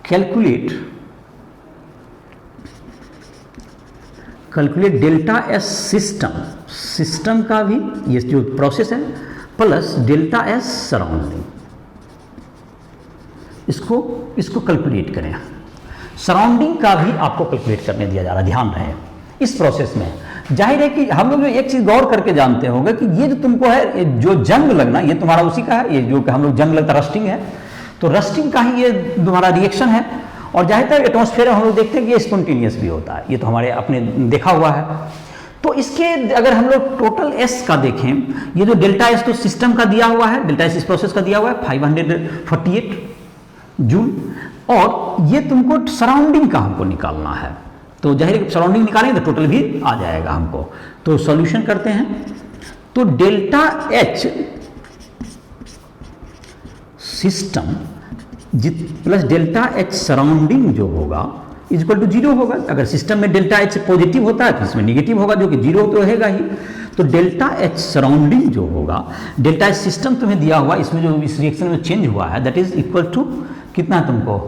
कैलकुलेट डेल्टा एस सिस्टम का भी ये जो प्रोसेस है प्लस डेल्टा एस सराउंडिंग, इसको कैलकुलेट करें। सराउंडिंग का भी आपको कैलकुलेट करने दिया जा रहा है, ध्यान रहे इस प्रोसेस में। जाहिर है कि हम लोग जो एक चीज़ गौर करके जानते होंगे कि ये जो तुमको है, जो जंग लगना, ये तुम्हारा उसी का है, ये जो हम लोग जंग लगता रस्टिंग है, तो रस्टिंग का ही ये तुम्हारा रिएक्शन है। और जाहिर है एटमॉस्फेयर हम लोग देखते हैं कि ये स्पॉन्टेनियस भी होता है, ये तो हमारे अपने देखा हुआ है। तो इसके अगर हम लोग टोटल एस का देखें, ये जो डेल्टा एस तो सिस्टम का दिया हुआ है, डेल्टा एस इस प्रोसेस का दिया हुआ है 548 जूल, और ये तुमको सराउंडिंग का हमको निकालना है। तो जाहिर सराउंडिंग निकालेंगे तो टोटल भी आ जाएगा हमको। तो सॉल्यूशन करते हैं। तो delta H system plus delta H surrounding जो होगा इज इक्वल टू 0 होगा। अगर सिस्टम में डेल्टा एच पॉजिटिव होता है तो इसमें निगेटिव होगा, जो कि 0 तो रहेगा ही। तो डेल्टा एच सराउंडिंग जो होगा, डेल्टा एच सिस्टम तुम्हें दिया हुआ, इसमें जो इस रिएक्शन में चेंज हुआ है दैट इज इक्वल टू कितना तुमको,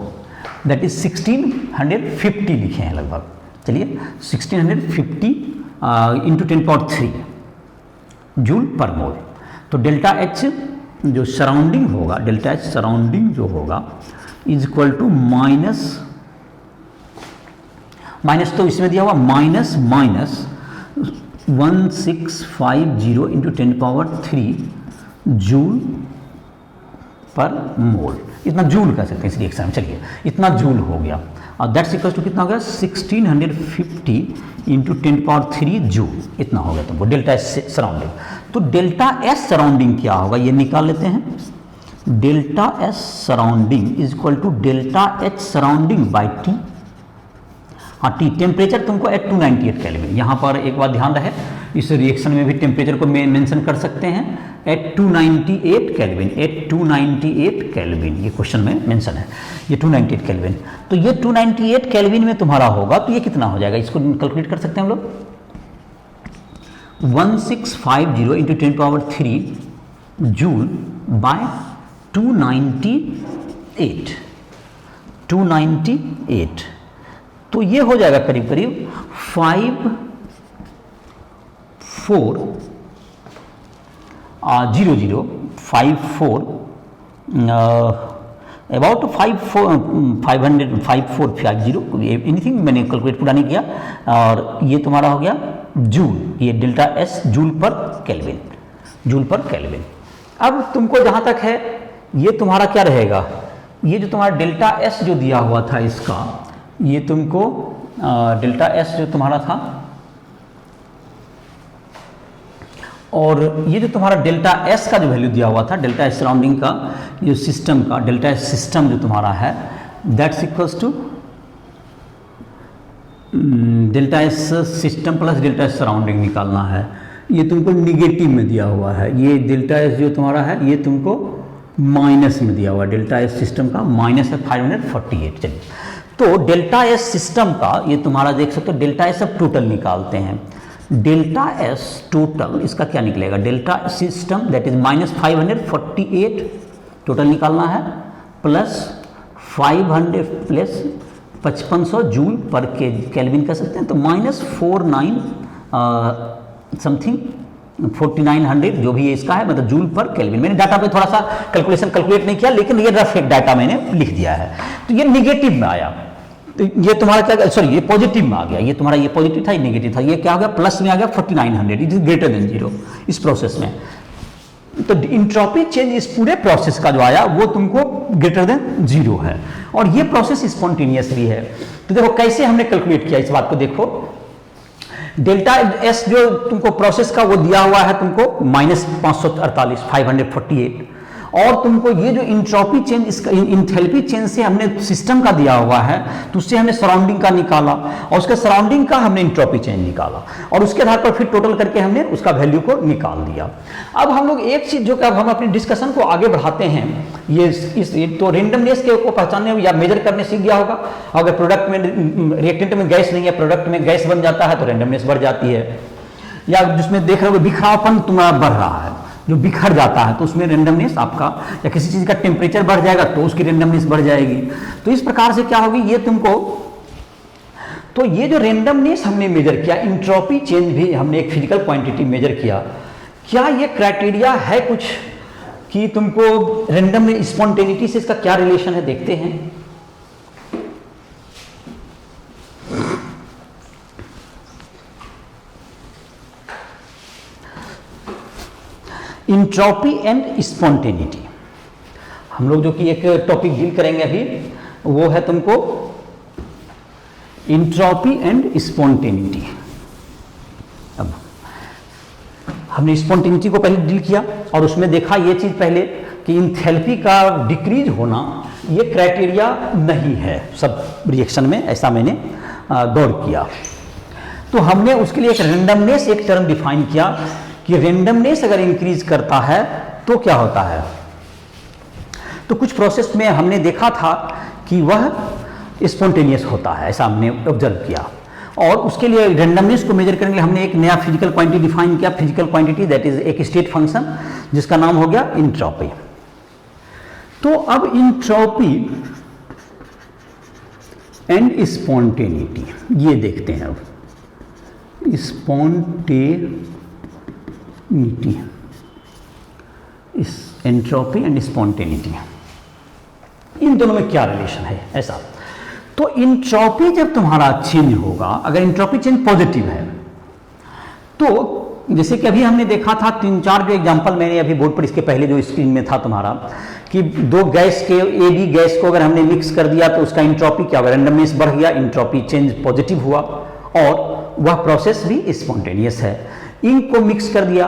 दैट इज 1650 लिखे हैं लगभग। चलिए 1650 इंटू 10⁻³ जूल पर मोल। तो डेल्टा एच जो सराउंडिंग होगा, डेल्टा एच सराउंडिंग जो होगा इज इक्वल टू माइनस तो इसमें दिया हुआ माइनस 1650 इंटू 10⁻³ जूल पर मोल। इतना जूल कर सकते हैं इस रिएक्शन में। चलिए इतना जूल हो गया, और दैट्स इक्वल टू कितना हो गया 1650 इंटू 10⁻³ जूल, इतना हो गया तुमको डेल्टा एस सराउंडिंग। तो डेल्टा एस सराउंडिंग क्या होगा ये निकाल लेते हैं। Delta S surrounding is equal to delta H surrounding by T. हाँ टी टेम्परेचर तुमको एट 298 केल्विन। यहाँ पर एक बात ध्यान रहे, इस रिएक्शन में भी टेम्परेचर को मेंशन कर सकते हैं एट 298 केल्विन, एट 298 केल्विन, ये क्वेश्चन में मेंशन है, ये 298 केल्विन। तो ये 298 केल्विन में तुम्हारा होगा, तो ये कितना हो जाएगा, इसको कैलकुलेट कर सकते हैं हम लोग। 1650 इंटू 10⁻³ जूल बाय 298। तो ये हो जाएगा करीब करीब 5400 अबाउट 5450 एनीथिंग, मैंने कैलकुलेट पूरा नहीं किया। और ये तुम्हारा हो गया जूल, ये डेल्टा एस जूल पर केल्विन, जूल पर केल्विन। अब तुमको जहाँ तक है ये तुम्हारा क्या रहेगा, ये जो तुम्हारा डेल्टा एस जो दिया हुआ था इसका, ये तुमको डेल्टा एस जो तुम्हारा था, और ये जो तुम्हारा डेल्टा एस का जो वैल्यू दिया हुआ था, डेल्टा एस सराउंडिंग का, ये सिस्टम का डेल्टा एस सिस्टम जो तुम्हारा है that's equals to delta S system plus delta S surrounding निकालना है। ये तुमको निगेटिव में दिया हुआ है, ये डेल्टा एस जो तुम्हारा है ये तुमको माइनस में दिया हुआ है, डेल्टा एस सिस्टम का माइनस है 548। चलिए तो डेल्टा एस सिस्टम का ये तुम्हारा देख सकते हो, डेल्टा एस अब टोटल निकालते हैं। डेल्टा एस टोटल इसका क्या निकलेगा, delta system that is minus 548 total निकालना है, प्लस 500 प्लस 5500 जूल पर केल्विन कर सकते हैं। तो माइनस 49 समथिंग 4900 जो भी है इसका है, मतलब जूल पर केल्विन। मैंने डाटा पे थोड़ा सा कैलकुलेट नहीं किया, लेकिन ये रफ डाटा मैंने लिख दिया है। तो ये निगेटिव में आया, तो ये तुम्हारा क्या, सॉरी ये पॉजिटिव में आ गया, ये तुम्हारा ये पॉजिटिव था, ये नेगेटिव था, ये क्या हो गया प्लस में आ गया 4900, इट इज ग्रेटर देन 0 इस प्रोसेस में। तो इंट्रोपी चेंज इस पूरे प्रोसेस का जो आया वो तुमको ग्रेटर देन 0 है, और ये प्रोसेस स्पॉन्टेनियसली है। तो देखो कैसे हमने कैलकुलेट किया इस बात को देखो। डेल्टा एस जो तुमको प्रोसेस का वो दिया हुआ है तुमको माइनस 548, और तुमको ये जो इंट्रोपी चेंज, इसका इंथैल्पी चेंज से हमने सिस्टम का दिया हुआ है, तो उससे हमने सराउंडिंग का निकाला, और उसके सराउंडिंग का हमने इंट्रोपी चेंज निकाला, और उसके आधार पर फिर टोटल करके हमने उसका वैल्यू को निकाल दिया। अब हम लोग एक चीज जो कि अब हम अपनी डिस्कशन को आगे बढ़ाते हैं, ये तो रेंडमनेस के को पहचानने या मेजर करने सीख गया होगा। अगर प्रोडक्ट में रिएक्टेंट में गैस नहीं है, प्रोडक्ट में गैस बन जाता है तो रेंडमनेस बढ़ जाती है, या जिसमें देख रहे हो बिखरावपन तुम्हारा बढ़ रहा है, जो बिखर जाता है तो उसमें रेंडमनेस आपका, या किसी चीज़ का टेम्परेचर बढ़ जाएगा तो उसकी रेंडमनेस बढ़ जाएगी। तो इस प्रकार से क्या होगी ये तुमको, तो ये जो रेंडमनेस हमने मेजर किया, इंट्रोपी चेंज भी हमने एक फिजिकल क्वांटिटी मेजर किया, क्या ये क्राइटेरिया है कुछ कि तुमको रैंडम स्पॉन्टेनिटी से इसका क्या रिलेशन है, देखते हैं। इंट्रोपी एंड स्पॉन्टेनिटी, हम लोग जो कि एक टॉपिक डील करेंगे अभी, वो है तुमको इंट्रोपी एंड स्पॉन्टेनिटी। अब हमने स्पॉन्टेनिटी को पहले डील किया और उसमें देखा ये चीज पहले कि इंथैल्पी का डिक्रीज होना ये क्राइटेरिया नहीं है सब रिएक्शन में, ऐसा मैंने गौर किया। तो हमने उसके लिए एक रेंडमनेस एक टर्म डिफाइन किया कि रेंडमनेस अगर इंक्रीज करता है तो क्या होता है। तो कुछ प्रोसेस में हमने देखा था कि वह स्पॉन्टेनियस होता है, ऐसा हमने ऑब्जर्व किया। और उसके लिए रेंडमनेस को मेजर करने के लिए हमने एक नया फिजिकल क्वांटिटी डिफाइन किया, फिजिकल क्वांटिटी दैट इज एक स्टेट फंक्शन जिसका नाम हो गया इंट्रोपी। तो अब इंट्रोपी एंड स्पॉन्टेनिटी ये देखते हैं। अब स्पॉन्टेनिटी, इस एंट्रोपी एंड स्पॉन्टेनिटी, इन दोनों में क्या रिलेशन है ऐसा। तो इंट्रोपी जब तुम्हारा चेंज होगा, अगर इंट्रोपी चेंज पॉजिटिव है, तो जैसे कि अभी हमने देखा था 3-4 जो एग्जांपल मैंने अभी बोर्ड पर इसके पहले जो स्क्रीन में था तुम्हारा, कि दो गैस के ए बी गैस को अगर हमने मिक्स कर दिया तो उसका इंट्रोपी क्या होगा, रैंडमनेस बढ़ गया, इंट्रोपी चेंज पॉजिटिव हुआ और वह प्रोसेस भी स्पॉन्टेनियस है। इंक को मिक्स कर दिया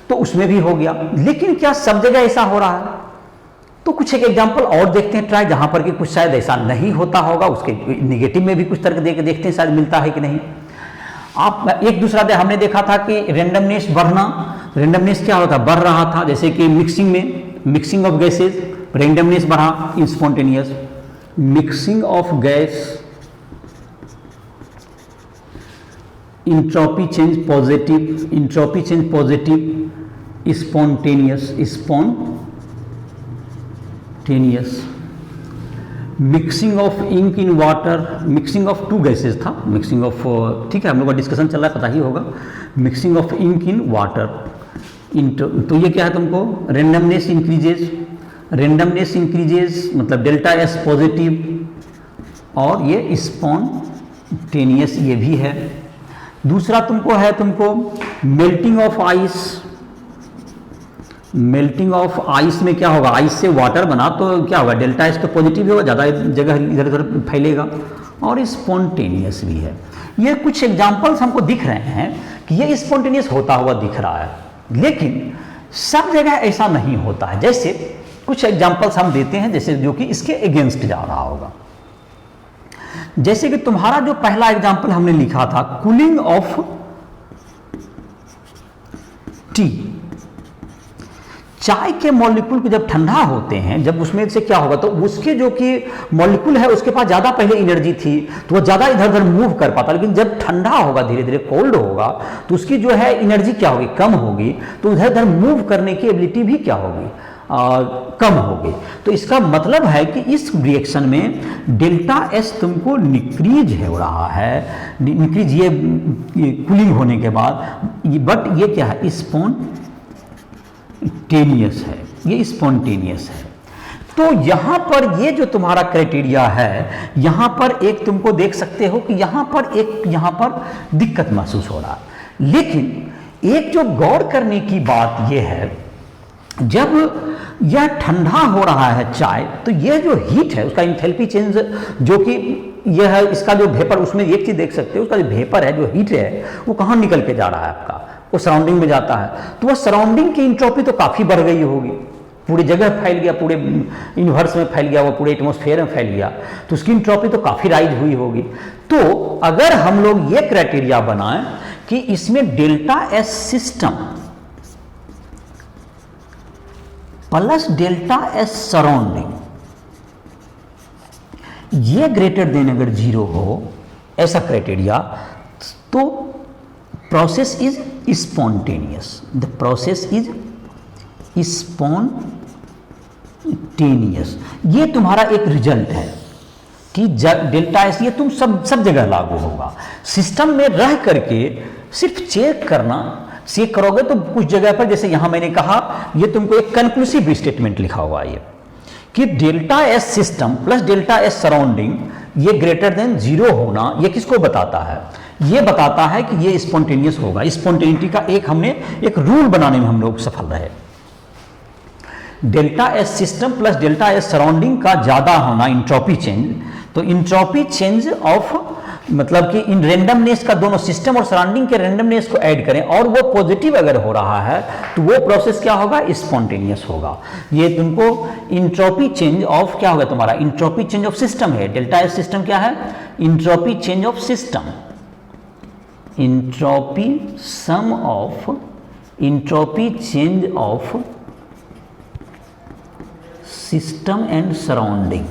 तो उसमें भी हो गया। लेकिन क्या सब जगह ऐसा हो रहा है? तो कुछ एक एग्जांपल और देखते हैं ट्राई, जहां पर कि कुछ शायद ऐसा नहीं होता होगा, उसके निगेटिव में भी कुछ तर्क दे के देखते हैं शायद मिलता है कि नहीं। आप एक दूसरा दे, हमने देखा था कि रेंडमनेस बढ़ना, रेंडमनेस क्या होता है, बढ़ रहा था, जैसे कि मिक्सिंग में, मिक्सिंग ऑफ गैसेज रेंडमनेस बढ़ा, spontaneous, mixing of gas entropy change positive, entropy change positive, spontaneous, spontaneous, mixing of ink in water, mixing of 2 gases था, मिक्सिंग ऑफ, ठीक है हम लोग का डिस्कशन चल रहा है पता ही होगा, mixing of ink in water, तो ये क्या है तुमको, रेंडमनेस इंक्रीजेज, रेंडमनेस इंक्रीजेज मतलब डेल्टा एस पॉजिटिव, और ये स्पॉन्टेनियस ये भी है। दूसरा तुमको है तुमको melting of ice, melting of ice में क्या होगा, आइस से वाटर बना तो क्या होगा, डेल्टा एस तो पॉजिटिव होगा, ज़्यादा जगह इधर उधर फैलेगा, और स्पॉन्टेनियस भी है। ये कुछ एग्जांपल्स हमको दिख रहे हैं कि ये स्पॉन्टेनियस होता हुआ दिख रहा है, लेकिन सब जगह ऐसा नहीं होता है। जैसे कुछ एग्जांपल्स हम देते हैं जैसे जो कि इसके अगेंस्ट जा रहा होगा। जैसे कि तुम्हारा जो पहला एग्जांपल हमने लिखा था, कूलिंग ऑफ टी, चाय के मॉलिक्यूल को जब ठंडा होते हैं, जब उसमें से क्या होगा, तो उसके जो कि मॉलिक्यूल है उसके पास ज़्यादा पहले एनर्जी थी तो वो ज़्यादा इधर उधर मूव कर पाता, लेकिन जब ठंडा होगा, धीरे धीरे कोल्ड होगा, तो उसकी जो है एनर्जी क्या होगी, कम होगी, तो इधर उधर मूव करने की एबिलिटी भी क्या होगी, कम होगी। तो इसका मतलब है कि इस रिएक्शन में डेल्टा एस तुमको निक्रीज हो रहा है, निक्रीज ये कूलिंग होने के बाद, बट ये क्या है, स्पॉन्टेनियस है, ये स्पॉन्टेनियस है। तो यहां पर ये जो तुम्हारा क्राइटेरिया है, यहां पर एक तुमको देख सकते हो कि यहां पर दिक्कत महसूस हो रहा है। लेकिन एक जो गौर करने की बात यह है, जब यह ठंडा हो रहा है चाय, तो यह जो हीट है उसका इंथैल्पी चेंज जो कि यह है, इसका जो वेपर, उसमें एक चीज देख सकते हो, उसका जो वेपर है, जो हीट है, वो कहाँ निकल के जा रहा है आपका, वो सराउंडिंग में जाता है। तो वह सराउंडिंग की इंट्रोपी तो काफी बढ़ गई होगी, पूरी जगह फैल गया, पूरे यूनिवर्स में फैल गया, वो पूरे एटमॉस्फेयर में फैल गया, तो उसकी इंट्रोपी तो काफी राइज हुई होगी। तो अगर हम लोग ये क्राइटेरिया बनाएं कि इसमें delta S system plus delta S surrounding ये ग्रेटर देन अगर 0 हो, ऐसा क्राइटेरिया, तो process is spontaneous, the process is spontaneous. ये तुम्हारा एक रिजल्ट है कि डेल्टा एस ये तुम सब जगह लागू होगा। सिस्टम में रह करके सिर्फ चेक करना चेक करोगे तो कुछ जगह पर, जैसे यहां मैंने कहा, ये तुमको एक कंक्लूसिव स्टेटमेंट लिखा हुआ है ये कि delta S system plus delta S surrounding ये ग्रेटर देन 0 होना, ये किसको बताता है? ये बताता है कि ये स्पॉन्टेनियस होगा। स्पॉन्टेनिटी का हमने एक रूल बनाने में हम लोग सफल रहे। Delta S system plus delta S surrounding का ज्यादा होना इंट्रोपी चेंज, तो इंट्रोपी चेंज ऑफ मतलब कि इन रेंडमनेस का, दोनों सिस्टम और सराउंडिंग के रेंडमनेस को ऐड करें और वो पॉजिटिव अगर हो रहा है तो वो प्रोसेस क्या होगा? स्पॉन्टेनियस होगा। ये तुमको इंट्रोपी चेंज ऑफ क्या होगा तुम्हारा? इंट्रोपी चेंज ऑफ सिस्टम है। डेल्टा एस सिस्टम क्या है? Entropy change of system, entropy sum of entropy change of system and surrounding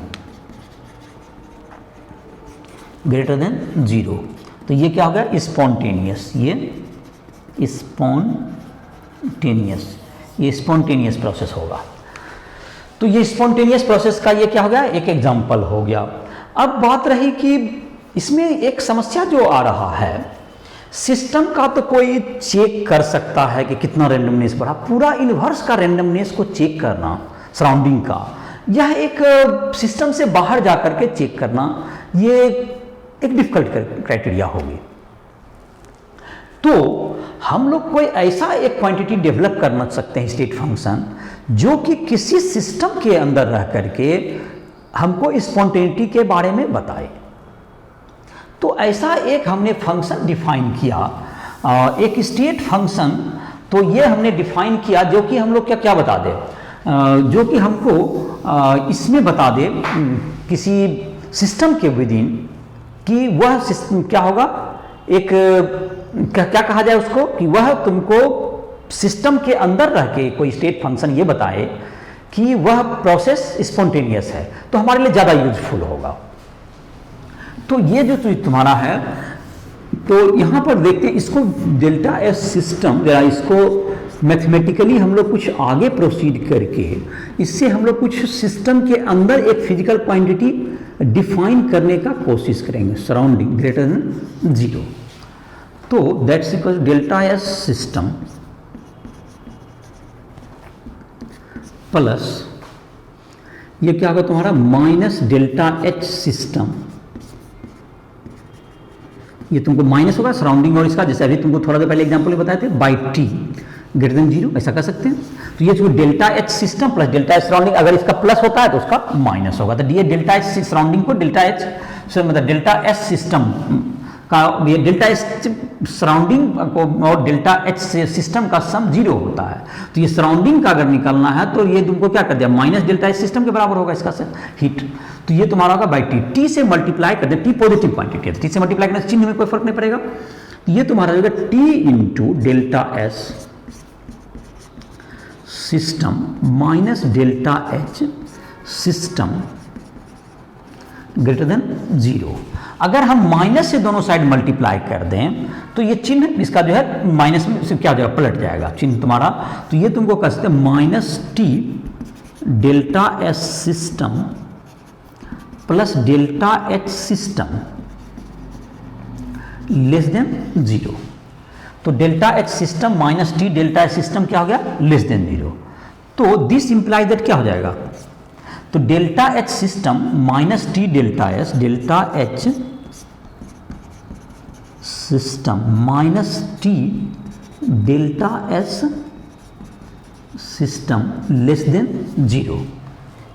greater than 0। तो ये क्या हो गया? स्पॉन्टेनियस। ये स्पॉन्टेनियस प्रोसेस होगा। तो ये स्पॉन्टेनियस प्रोसेस का ये क्या हो गया? एक एग्जांपल हो गया। अब बात रही कि इसमें एक समस्या जो आ रहा है, सिस्टम का तो कोई चेक कर सकता है कि कितना रेंडमनेस बढ़ा, पूरा इनवर्स का रेंडमनेस को चेक करना सराउंडिंग का, यह एक सिस्टम से बाहर जाकर के चेक करना, ये एक डिफिकल्ट क्राइटेरिया होगी। तो हम लोग कोई ऐसा एक क्वांटिटी डेवलप करना सकते हैं, स्टेट फंक्शन, जो कि किसी सिस्टम के अंदर रह करके हमको स्पॉन्टेनिटी के बारे में बताए। तो ऐसा एक हमने फंक्शन डिफाइन किया, एक स्टेट फंक्शन। तो ये हमने डिफाइन किया जो कि हम लोग क्या बता दे, जो कि हमको इसमें बता दे किसी सिस्टम के विदिन कि वह सिस्टम क्या होगा, एक क्या कहा जाए उसको, कि वह तुमको सिस्टम के अंदर रह के कोई स्टेट फंक्शन ये बताए कि वह प्रोसेस स्पॉन्टेनियस है, तो हमारे लिए ज़्यादा यूजफुल होगा। तो ये जो तुम्हारा है, तो यहाँ पर देखते हैं इसको डेल्टा एस सिस्टम, जरा इसको मैथमेटिकली हम लोग कुछ आगे प्रोसीड करके इससे हम लोग कुछ सिस्टम के अंदर एक फिजिकल क्वांटिटी डिफाइन करने का कोशिश करेंगे, सराउंडिंग ग्रेटर देन 0। तो that's equal delta S system plus ये क्या होगा तुम्हारा माइनस डेल्टा एच सिस्टम, ये तुमको माइनस होगा सराउंडिंग और इसका, जैसे अभी तुमको थोड़ा देर पहले एग्जांपल में बताए थे, बाई टी ग्रेटर देन 0, ऐसा कर सकते हैं। तो ये जो delta H system plus delta H surrounding, अगर इसका प्लस होता है तो उसका माइनस होगा। तो ये डेल्टा एच सराउंडिंग को डेल्टा एच मतलब डेल्टा एच सिस्टम का, ये डेल्टा एच सराउंडिंग को और डेल्टा एच सिस्टम का सम 0 होता है। तो ये सराउंडिंग का अगर निकालना है तो ये तुमको क्या कर दिया, माइनस डेल्टा एच सिस्टम के बराबर होगा इसका हीट। तो ये तुम्हारा होगा बाई टी, टी से मल्टीप्लाई कर दे, टी पॉजिटिव क्वांटिटी है, टी से मल्टीप्लाई करने से चिन्ह में कोई फर्क नहीं पड़ेगा। ये तुम्हारा होगा T into delta S system minus delta H system greater than 0। अगर हम माइनस से दोनों साइड मल्टीप्लाई कर दें तो ये चिन्ह इसका जो है माइनस में से क्या हो जाएगा, पलट जाएगा चिन्ह तुम्हारा। तो ये तुमको कह सकते हैं minus T delta S system plus delta H system less than 0। तो delta H system minus T delta H system क्या हो गया, लेस देन 0। तो दिस इंप्लाई दैट क्या हो जाएगा, तो delta H system minus T delta H system minus T delta S system less than 0।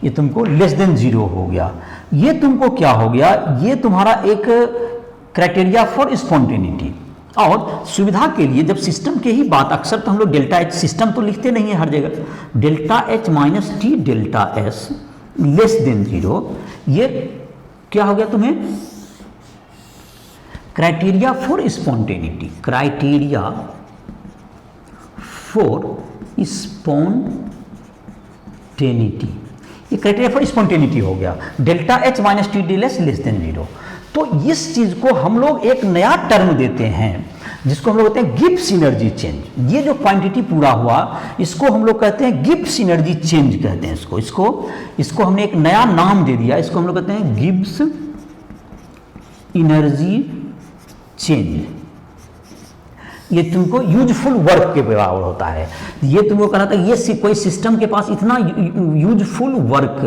ये तुमको लेस देन 0 हो गया। ये तुमको क्या हो गया, ये तुम्हारा एक क्राइटेरिया फॉर स्पॉन्टेनिटी। और सुविधा के लिए जब सिस्टम के ही बात, अक्सर तो हम लोग डेल्टा एच सिस्टम तो लिखते नहीं है हर जगह, delta H minus T delta S less then 0, ये क्या हो गया तुम्हें, criteria for spontaneity, criteria for spontaneity, ये क्राइटेरिया फॉर स्पॉन्टेनिटी हो गया, delta H minus T D less than 0। तो इस चीज को हम लोग एक नया टर्म देते हैं जिसको हम लोग कहते हैं गिब्स एनर्जी चेंज। ये जो क्वांटिटी पूरा हुआ इसको हम लोग कहते हैं गिब्स एनर्जी चेंज कहते हैं इसको हमने एक नया नाम दे दिया, इसको हम लोग कहते हैं गिब्स एनर्जी चेंज। ये तुमको यूजफुल वर्क के बराबर होता है। ये तुमको कहा था ये कोई सिस्टम के पास इतना यूजफुल वर्क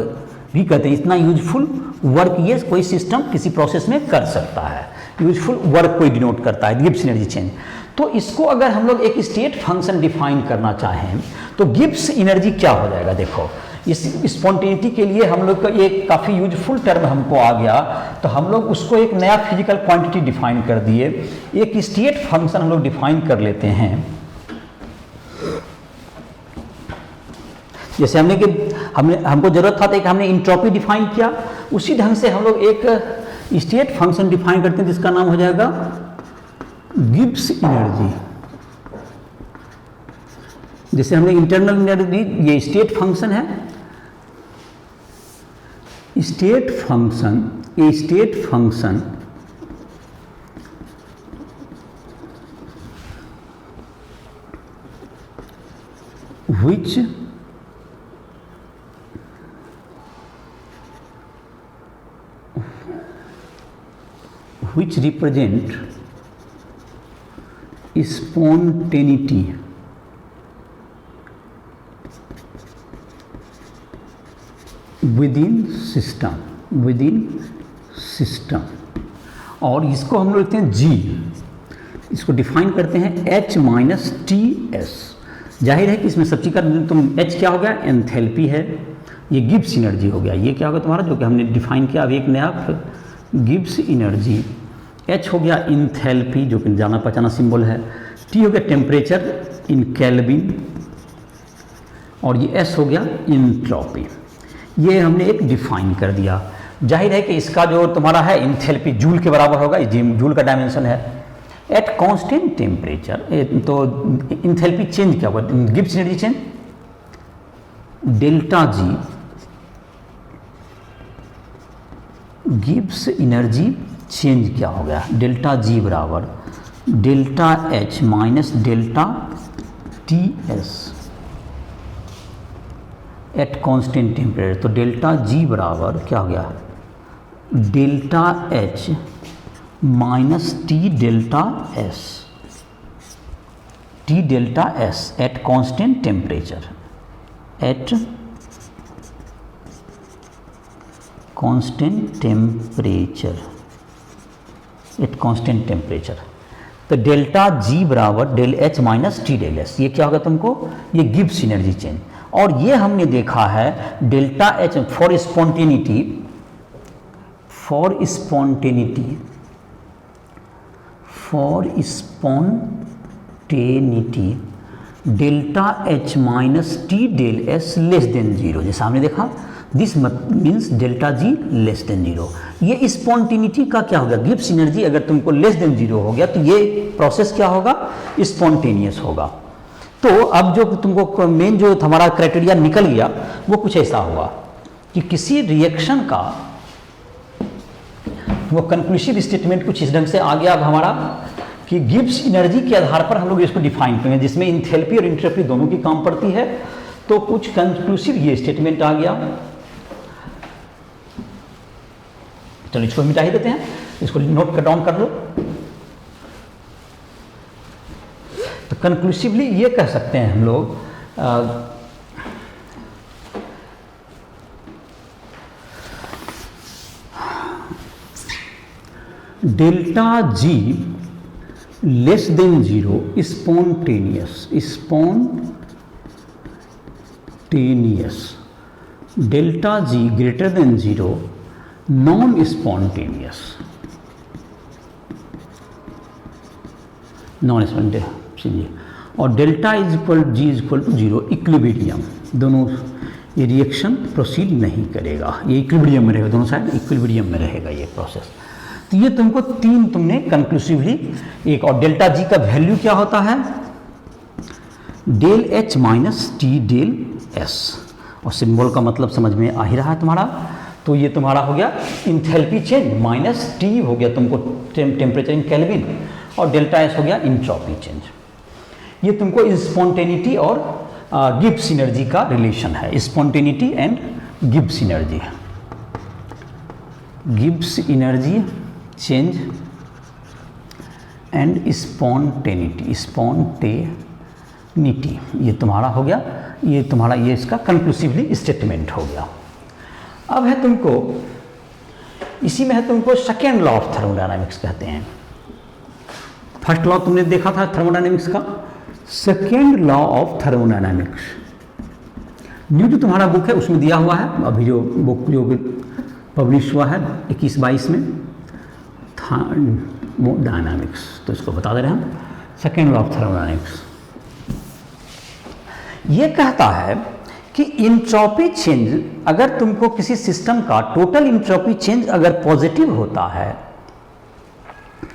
भी कहते हैं, इतना यूजफुल वर्क ये कोई सिस्टम किसी प्रोसेस में कर सकता है। यूजफुल वर्क कोई डिनोट करता है गिब्स एनर्जी चेंज। तो इसको अगर हम लोग एक स्टेट फंक्शन डिफाइन करना चाहें तो गिब्स एनर्जी क्या हो जाएगा। देखो इस स्पॉन्टेनिटी के लिए हम लोग का एक काफ़ी यूजफुल टर्म हमको आ गया, तो हम लोग उसको एक नया फिजिकल क्वांटिटी डिफाइन कर दिए। एक स्टेट फंक्शन हम लोग डिफाइन कर लेते हैं, जैसे हमको जरूरत था कि हमने इंट्रोपी डिफाइन किया, उसी ढंग से हम लोग एक स्टेट फंक्शन डिफाइन करते हैं जिसका नाम हो जाएगा गिब्स एनर्जी। जैसे हमने इंटरनल एनर्जी, ये स्टेट फंक्शन है, state function which represent spontaneity within system, और इसको हम लोग लिखते हैं G, इसको डिफाइन करते हैं H माइनस टी एस। जाहिर है कि इसमें सब चीज़ का तुम H क्या हो गया, एंथैल्पी है, ये गिब्स एनर्जी हो गया, ये क्या होगा तुम्हारा जो कि हमने डिफाइन किया अभी एक नया गिब्स एनर्जी। H हो गया इंथैल्पी जो कि जाना पहचाना सिंबल है, T हो गया टेम्परेचर इन केल्विन, और ये S हो गया इंट्रॉपी। ये हमने एक डिफाइन कर दिया। जाहिर है कि इसका जो तुम्हारा है इंथैल्पी जूल के बराबर होगा, जूल का डायमेंशन है। एट कांस्टेंट टेम्परेचर तो इंथैल्पी चेंज क्या होगा, Gibbs energy change delta G, Gibbs energy change क्या हो गया, डेल्टा जी बराबर delta H minus delta T S at constant temperature. तो डेल्टा जी बराबर क्या हो गया, delta H minus T delta S, T delta S at constant temperature, at constant temperature, at constant temperature. तो delta G बराबर del H minus T del S, ये क्या होगा तुमको, ये गिब्स एनर्जी चेंज। और ये हमने देखा है delta H for spontaneity, delta H minus T del S less than zero. जैसा हमने देखा this means delta G less than zero. ये स्पॉन्टेनिटी का क्या होगा, गिब्स एनर्जी अगर तुमको लेस देन जीरो हो गया तो ये प्रोसेस क्या होगा, स्पॉन्टेनियस होगा। तो अब जो तुमको मेन जो हमारा क्राइटेरिया निकल गया वो कुछ ऐसा हुआ कि किसी रिएक्शन का वो कंक्लूसिव स्टेटमेंट कुछ इस ढंग से आ गया अब हमारा कि गिब्स एनर्जी के आधार पर हम लोग इसको डिफाइन करेंगे, जिसमें इंथैल्पी और एंट्रोपी दोनों की काम पड़ती है। तो कुछ कंक्लूसिव ये स्टेटमेंट आ गया, चलो इसको मिटा ही देते हैं, इसको नोट डाउन कर लो। तो कंक्लूसिवली ये कह सकते हैं हम लोग delta G less than zero spontaneous, delta G greater than zero non spontaneous, चलिए, और delta is equal G is equal to zero equilibrium, दोनों ये रिएक्शन प्रोसीड नहीं करेगा, ये इक्विलिब्रियम में रहेगा, दोनों साइड इक्विलिब्रियम में रहेगा ये प्रोसेस। तो ये तुमको तीन तुमने कंक्लूसिवली एक, और डेल्टा जी का वैल्यू क्या होता है, del H minus T del S, और सिंबल का मतलब समझ में आ ही रहा है तुम्हारा। तो ये तुम्हारा हो गया इंथैल्पी चेंज माइनस टी हो गया तुमको टेम्परेचर इन केल्विन, और डेल्टा एस हो गया इंट्रोपी चेंज। ये तुमको स्पॉन्टेनिटी और गिब्स एनर्जी का रिलेशन है, spontaneity and Gibbs energy, Gibbs energy change and spontaneity, ये तुम्हारा हो गया, ये तुम्हारा ये इसका कंक्लूसिवली स्टेटमेंट हो गया। अब है तुमको इसी में है तुमको सेकेंड लॉ ऑफ थर्मोडायनामिक्स कहते हैं। फर्स्ट लॉ तुमने देखा था थर्मोडायनामिक्स का, second law of thermodynamics new जो तुम्हारा बुक है उसमें दिया हुआ है, अभी जो बुक जो पब्लिश हुआ है 21-22 में थर्मोडायनामिक्स, तो इसको बता दे रहे हैं हम, सेकेंड लॉ ऑफ थर्मोडायनामिक्स ये कहता है कि इंट्रोपी चेंज, अगर तुमको किसी सिस्टम का टोटल इंट्रोपी चेंज अगर पॉजिटिव होता है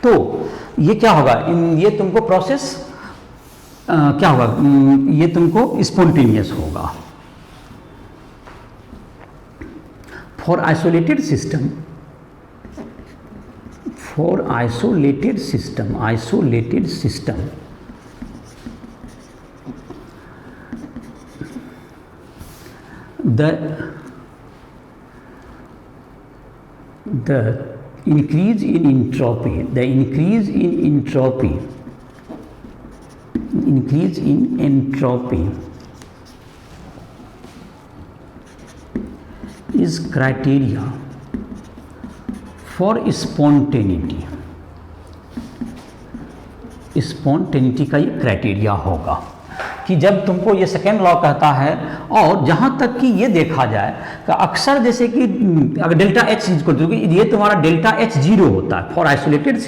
तो ये क्या होगा, ये तुमको प्रोसेस क्या होगा, ये तुमको स्पॉन्टेनियस होगा। For isolated system the increase in entropy is criteria for spontaneity का ये क्राइटेरिया होगा कि जब तुमको ये सेकेंड लॉ कहता है, और जहाँ तक कि ये देखा जाए कि अक्सर जैसे कि अगर डेल्टा एच इक्वल टू, ये तुम्हारा डेल्टा एच 0 होता है for isolated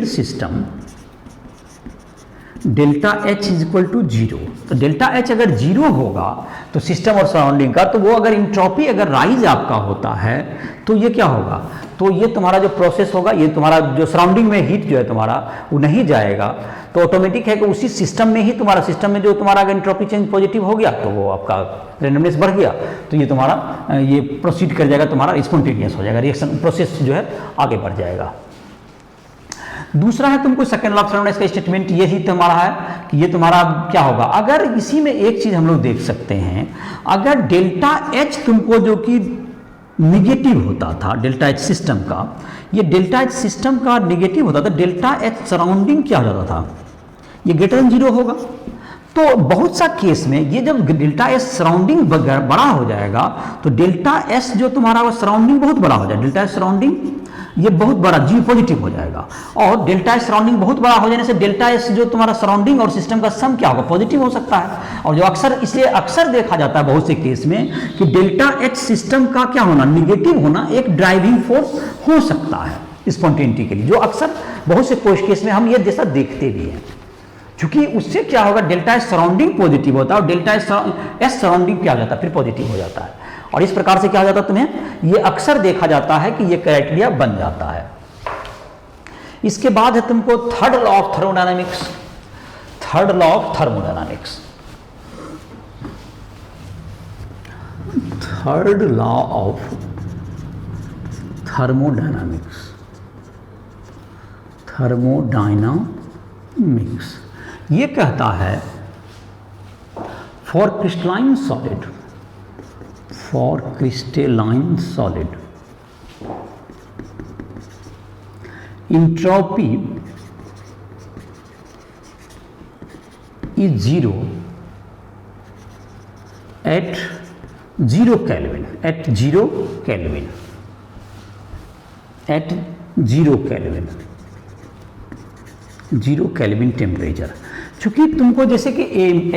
system delta H is equal to 0। तो डेल्टा एच अगर 0 होगा तो सिस्टम और सराउंडिंग का, तो वो अगर इंट्रोपी अगर राइज आपका होता है तो ये क्या होगा, तो ये तुम्हारा जो प्रोसेस होगा, ये तुम्हारा जो सराउंडिंग में हीट जो है तुम्हारा वो नहीं जाएगा, तो ऑटोमेटिक है कि उसी सिस्टम में ही तुम्हारा सिस्टम में जो तुम्हारा अगर इंट्रोपी चेंज पॉजिटिव हो गया तो वो आपका रेंडमनेस बढ़ गया, तो ये तुम्हारा ये प्रोसीड कर जाएगा, तुम्हारा स्पॉन्टेनियस हो जाएगा, रिएक्शन प्रोसेस जो है आगे बढ़ जाएगा। दूसरा है तुमको सेकेंड लॉ ऑफ थर्मोडायनामिक्स का स्टेटमेंट यही तुम्हारा है कि ये तुम्हारा क्या होगा, अगर इसी में एक चीज हम लोग देख सकते हैं, अगर डेल्टा एच तुमको जो कि निगेटिव होता था, डेल्टा एच सिस्टम का, ये डेल्टा एच सिस्टम का निगेटिव होता था, डेल्टा एच सराउंडिंग क्या हो जाता था, ये ग्रेटर देन 0 होगा। तो बहुत सा केस में ये जब डेल्टा एस सराउंडिंग बड़ा हो जाएगा तो डेल्टा एस जो तुम्हारा सराउंडिंग बहुत बड़ा हो जाएगा, डेल्टा एस सराउंडिंग ये बहुत बड़ा जी पॉजिटिव हो जाएगा, और डेल्टा एस सराउंडिंग बहुत बड़ा हो जाने से डेल्टा एस जो तुम्हारा सराउंडिंग और सिस्टम का सम क्या होगा, पॉजिटिव हो सकता है। और जो अक्सर इसलिए अक्सर देखा जाता है बहुत से केस में कि डेल्टा एच सिस्टम का क्या होना, निगेटिव होना एक ड्राइविंग फोर्स हो सकता है स्पॉन्टेनिटी के लिए, जो अक्सर बहुत से केस में हम ये जैसा देखते भी हैं, क्योंकि उससे क्या होगा, डेल्टा एस सराउंडिंग पॉजिटिव होता है और डेल्टा एस सराउंडिंग क्या हो जाता है, फिर पॉजिटिव हो जाता है, और इस प्रकार से क्या हो जाता है, तुम्हें ये अक्सर देखा जाता है कि ये क्राइटेरिया बन जाता है। इसके बाद है तुमको third law of thermodynamics. Third law of thermodynamics ये कहता है for crystalline solid entropy is 0 at 0 Kelvin, at 0 Kelvin, at 0 Kelvin, 0 Kelvin temperature. चूंकि तुमको जैसे कि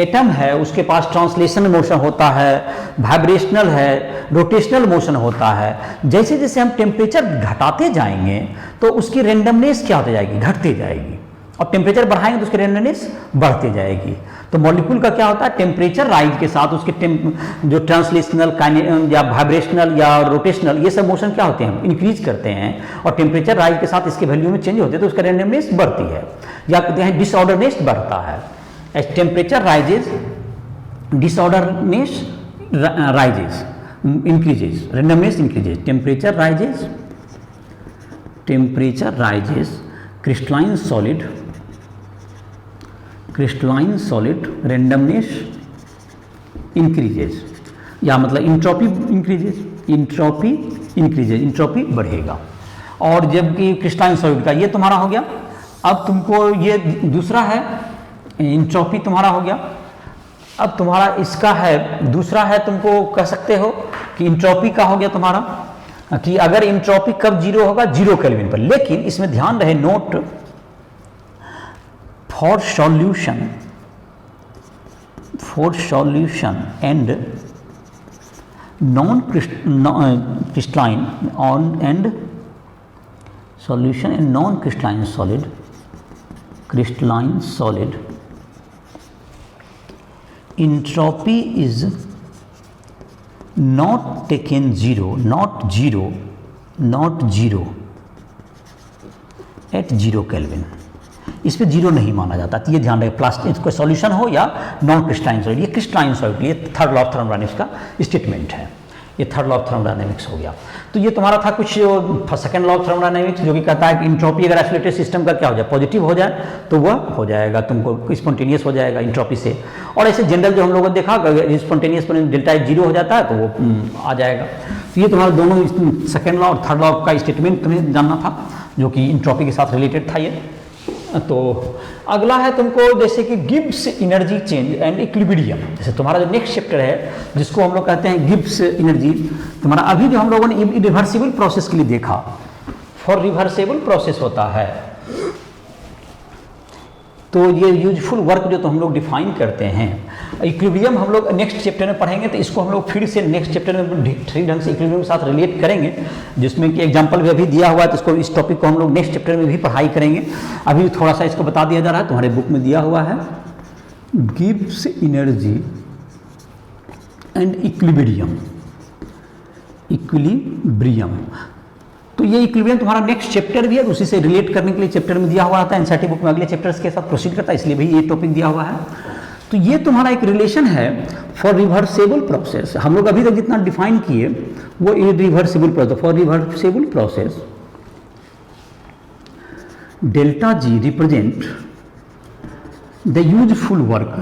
एटम है उसके पास ट्रांसलेशन मोशन होता है, वाइब्रेशनल है, रोटेशनल मोशन होता है, जैसे जैसे हम टेम्परेचर घटाते जाएंगे तो उसकी रेंडमनेस क्या होती जाएगी, घटती जाएगी, और टेम्परेचर बढ़ाएंगे तो उसकी रेंडमनेस बढ़ती जाएगी। तो मॉलिक्यूल का क्या होता है, टेम्परेचर राइज के साथ उसके जो ट्रांसलेशनल या वाइब्रेशनल या रोटेशनल ये सब मोशन क्या होते हैं, हम इंक्रीज करते हैं, और टेम्परेचर राइज के साथ इसके वैल्यू में चेंज होते हैं तो उसका रेंडमनेस बढ़ती है, या कहते हैं डिसऑर्डरनेस बढ़ता है। As temperature rises disorderness rises increases, randomness increases, temperature rises, crystalline solid randomness increases, या मतलब इंट्रोपी इंक्रीजेज, इंट्रोपी बढ़ेगा। और जबकि क्रिस्टलाइन सॉलिड का ये तुम्हारा हो गया। अब तुमको ये दूसरा है इंट्रोपी तुम्हारा हो गया। अब तुम्हारा इसका है दूसरा है, तुमको कह सकते हो कि इंट्रोपी का हो गया तुम्हारा कि अगर इंट्रोपी कब जीरो होगा, 0 केल्विन पर। लेकिन इसमें ध्यान रहे, note for solution and non crystalline on and solution and non crystalline solid entropy is not taken zero at 0 kelvin. इस पे 0 नहीं माना जाता। तो ये ध्यान रहे, प्लास्टिक कोई सॉल्यूशन हो या नॉन क्रिस्टलाइन सॉलिड। ये क्रिस्टलाइन सॉलिड, ये थर्ड लॉ ऑफ थर्मोडायनेमिक्स का स्टेटमेंट है। ये थर्ड लॉ ऑफ थर्मोडायनेमिक्स हो गया। तो ये तुम्हारा था कुछ सेकंड लॉ ऑफ थर्मोडायनेमिक्स, जो कि कहता है कि इंट्रोपी अगर आइसोलेटेड सिस्टम का क्या हो जाए, पॉजिटिव हो जाए तो वह हो जाएगा, तुमको स्पॉन्टेनियस हो जाएगा इंट्रोपी से। और ऐसे जनरल जो हम लोगों ने देखा, अगर स्पॉन्टेनियस पर डेल्टा H 0 हो जाता है तो वो आ जाएगा। तो ये तुम्हारा दोनों सेकंड लॉ और थर्ड लॉ का स्टेटमेंट तुम्हें जानना था, जो कि इंट्रोपी के साथ रिलेटेड था ये। तो अगला है तुमको जैसे कि Gibbs energy change and equilibrium. जैसे तुम्हारा जो नेक्स्ट चैप्टर है जिसको हम लोग कहते हैं गिब्स एनर्जी, तुम्हारा अभी जो हम लोगों ने रिवर्सिबल प्रोसेस के लिए देखा, फॉर रिवर्सिबल प्रोसेस होता है तो ये यूजफुल वर्क जो तो हम लोग डिफाइन करते हैं। इक्विलिब्रियम हम लोग नेक्स्ट चैप्टर में पढ़ेंगे, तो इसको हम लोग फिर से नेक्स्ट चैप्टर में ठीक ढंग से इक्विलिब्रियम के साथ रिलेट करेंगे, जिसमें कि एग्जांपल भी अभी दिया हुआ है। तो इसको, इस टॉपिक को हम लोग नेक्स्ट चैप्टर में भी पढ़ाई करेंगे। अभी थोड़ा सा इसको बता दिया जा रहा है, तुम्हारे बुक में दिया हुआ है गिब्स एनर्जी एंड इक्विलिब्रियम। तो ये इक्विलिब्रियम तुम्हारा नेक्स्ट चैप्टर भी है, उसी से रिलेट करने के लिए चैप्टर में दिया हुआ आता है। एनसीईआरटी बुक में अगले चैप्टर्स के साथ प्रोसीड करता है, इसलिए भी ये टॉपिक दिया हुआ है। तो ये तुम्हारा एक रिलेशन है फॉर रिवर्सेबल प्रोसेस। हम लोग अभी तक जितना डिफाइन किए वो irreversible process. For reversible process delta G represent the useful work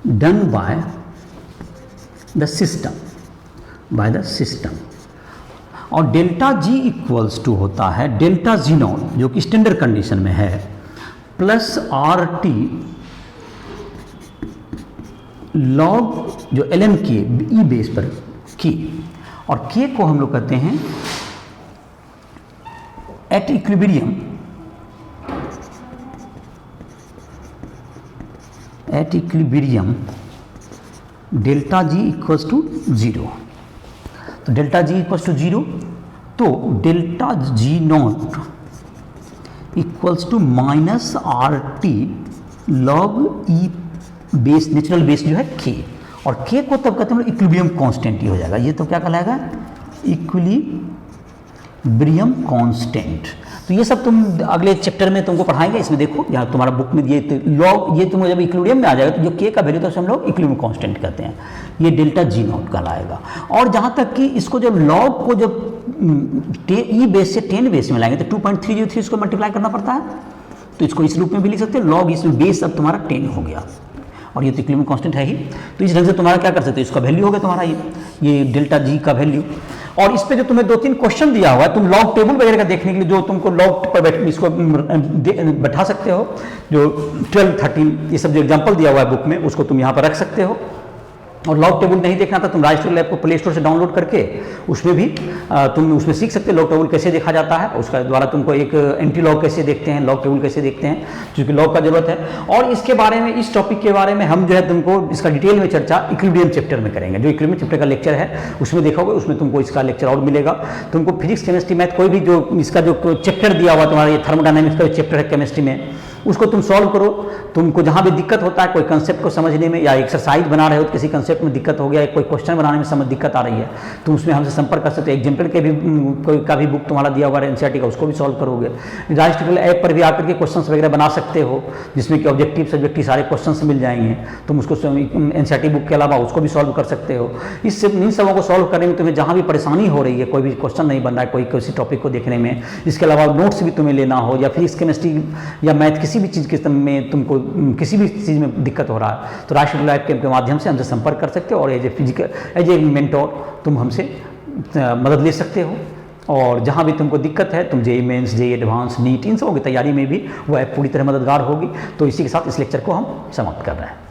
done by the system. और डेल्टा G इक्वल्स टू होता है डेल्टा G नॉट, जो कि स्टैंडर्ड कंडीशन में है, प्लस RT लॉग जो ln k ई बेस पर k, और k को हम लोग कहते हैं at equilibrium delta G equals to 0। तो डेल्टा G इक्वल्स टू 0, तो delta G not equals to minus RT log e base, natural base जो है k, और k को तब कहते हैं इक्विलिब्रियम कांस्टेंट ही हो जाएगा। ये तो क्या कहलाएगा, इक्विलिब्रियम कांस्टेंट। तो ये सब तुम अगले चैप्टर में तुमको पढ़ाएंगे। इसमें देखो यहाँ तुम्हारा बुक में ये लॉग, ये तुम जब इक्विलिब्रियम में आ जाएगा तो जो k का वैल्यू तो हम लोग इक्विलिब्रियम कांस्टेंट कहते हैं, ये डेल्टा G नॉट कहलाएगा। और जहाँ तक कि इसको जब लॉग को जब ई बेस से 10 बेस में लाएंगे तो 2.303 इसको मल्टीप्लाई करना पड़ता है। तो इसको इस रूप में भी लिख सकते हैं, लॉग इसमें बेस अब तुम्हारा 10 हो गया, और ये तो इक्विलिब्रियम कांस्टेंट है ही। तो इस ढंग से तुम्हारा क्या कर सकते हो, इसका वैल्यू हो गया तुम्हारा ये डेल्टा G का वैल्यू। और इस पे जो तुम्हें 2-3 क्वेश्चन दिया हुआ है, तुम लॉग टेबल वगैरह का देखने के लिए जो तुमको लॉग पर इसको बैठा सकते हो, जो 12, 13 ये सब जो एग्जांपल दिया हुआ है बुक में, उसको तुम यहाँ पर रख सकते हो। और लॉग टेबल नहीं देखना था, तुम राइस्टोर लैब को प्ले स्टोर से डाउनलोड करके उसमें भी तुम उसमें सीख सकते हो लॉग टेबल कैसे देखा जाता है। उसका द्वारा तुमको एक एंटी लॉग कैसे देखते हैं, लॉग टेबल कैसे देखते हैं, क्योंकि लॉग का जरूरत है। और इसके बारे में, इस टॉपिक के बारे में हम जो है तुमको इसका डिटेल में चर्चा इक्विलिब्रियम चैप्टर में करेंगे। जो इक्विलिब्रियम चैप्टर का लेक्चर है उसमें देखोगे, उसमें तुमको इसका लेक्चर और मिलेगा। तुमको फिजिक्स, केमिस्ट्री, मैथ, कोई भी जो इसका जो चैप्टर दिया हुआ तुम्हारा ये थर्मोडायनामिक्स का चैप्टर है केमिस्ट्री में, उसको तुम सॉल्व करो। तुमको जहाँ भी दिक्कत होता है, कोई कंसेप्ट को समझने में, या एक्सरसाइज बना रहे हो तो किसी कंसेप्ट में दिक्कत हो गया, कोई क्वेश्चन बनाने में समझ दिक्कत आ रही है, तुम उसमें हमसे संपर्क कर सकते हो। एग्जाम्पल के भी कोई का भी बुक तुम्हारा दिया हुआ है एनसीईआरटी का, उसको भी सॉल्व करोगे। राइस्टोर ऐप पर भी आकर के क्वेश्चंस वगैरह बना सकते हो, जिसमें कि ऑब्जेक्टिव सब्जेक्टिव सारे क्वेश्चंस मिल जाएंगे। तुम उसको एनसीईआरटी बुक के अलावा उसको भी सॉल्व कर सकते हो। इससे इन सबों को सॉल्व करने में तुम्हें जहाँ भी परेशानी हो रही है, कोई भी क्वेश्चन नहीं बन रहा है, कोई किसी टॉपिक को देखने में, इसके अलावा नोट्स भी तुम्हें लेना हो, या फिजिक्स, केमिस्ट्री या मैथ, किसी भी चीज़ के में तुमको किसी भी चीज़ में दिक्कत हो रहा है, तो राइस्टोर लैब के माध्यम से हमसे संपर्क कर सकते हो। और एज ए मेंटोर तुम हमसे मदद ले सकते हो। और जहाँ भी तुमको दिक्कत है, तुम JEE Mains, JEE Advance, NEET, इन सबों की तैयारी में भी वो ऐप पूरी तरह मददगार होगी। तो इसी के साथ इस लेक्चर को हम समाप्त कर रहे हैं।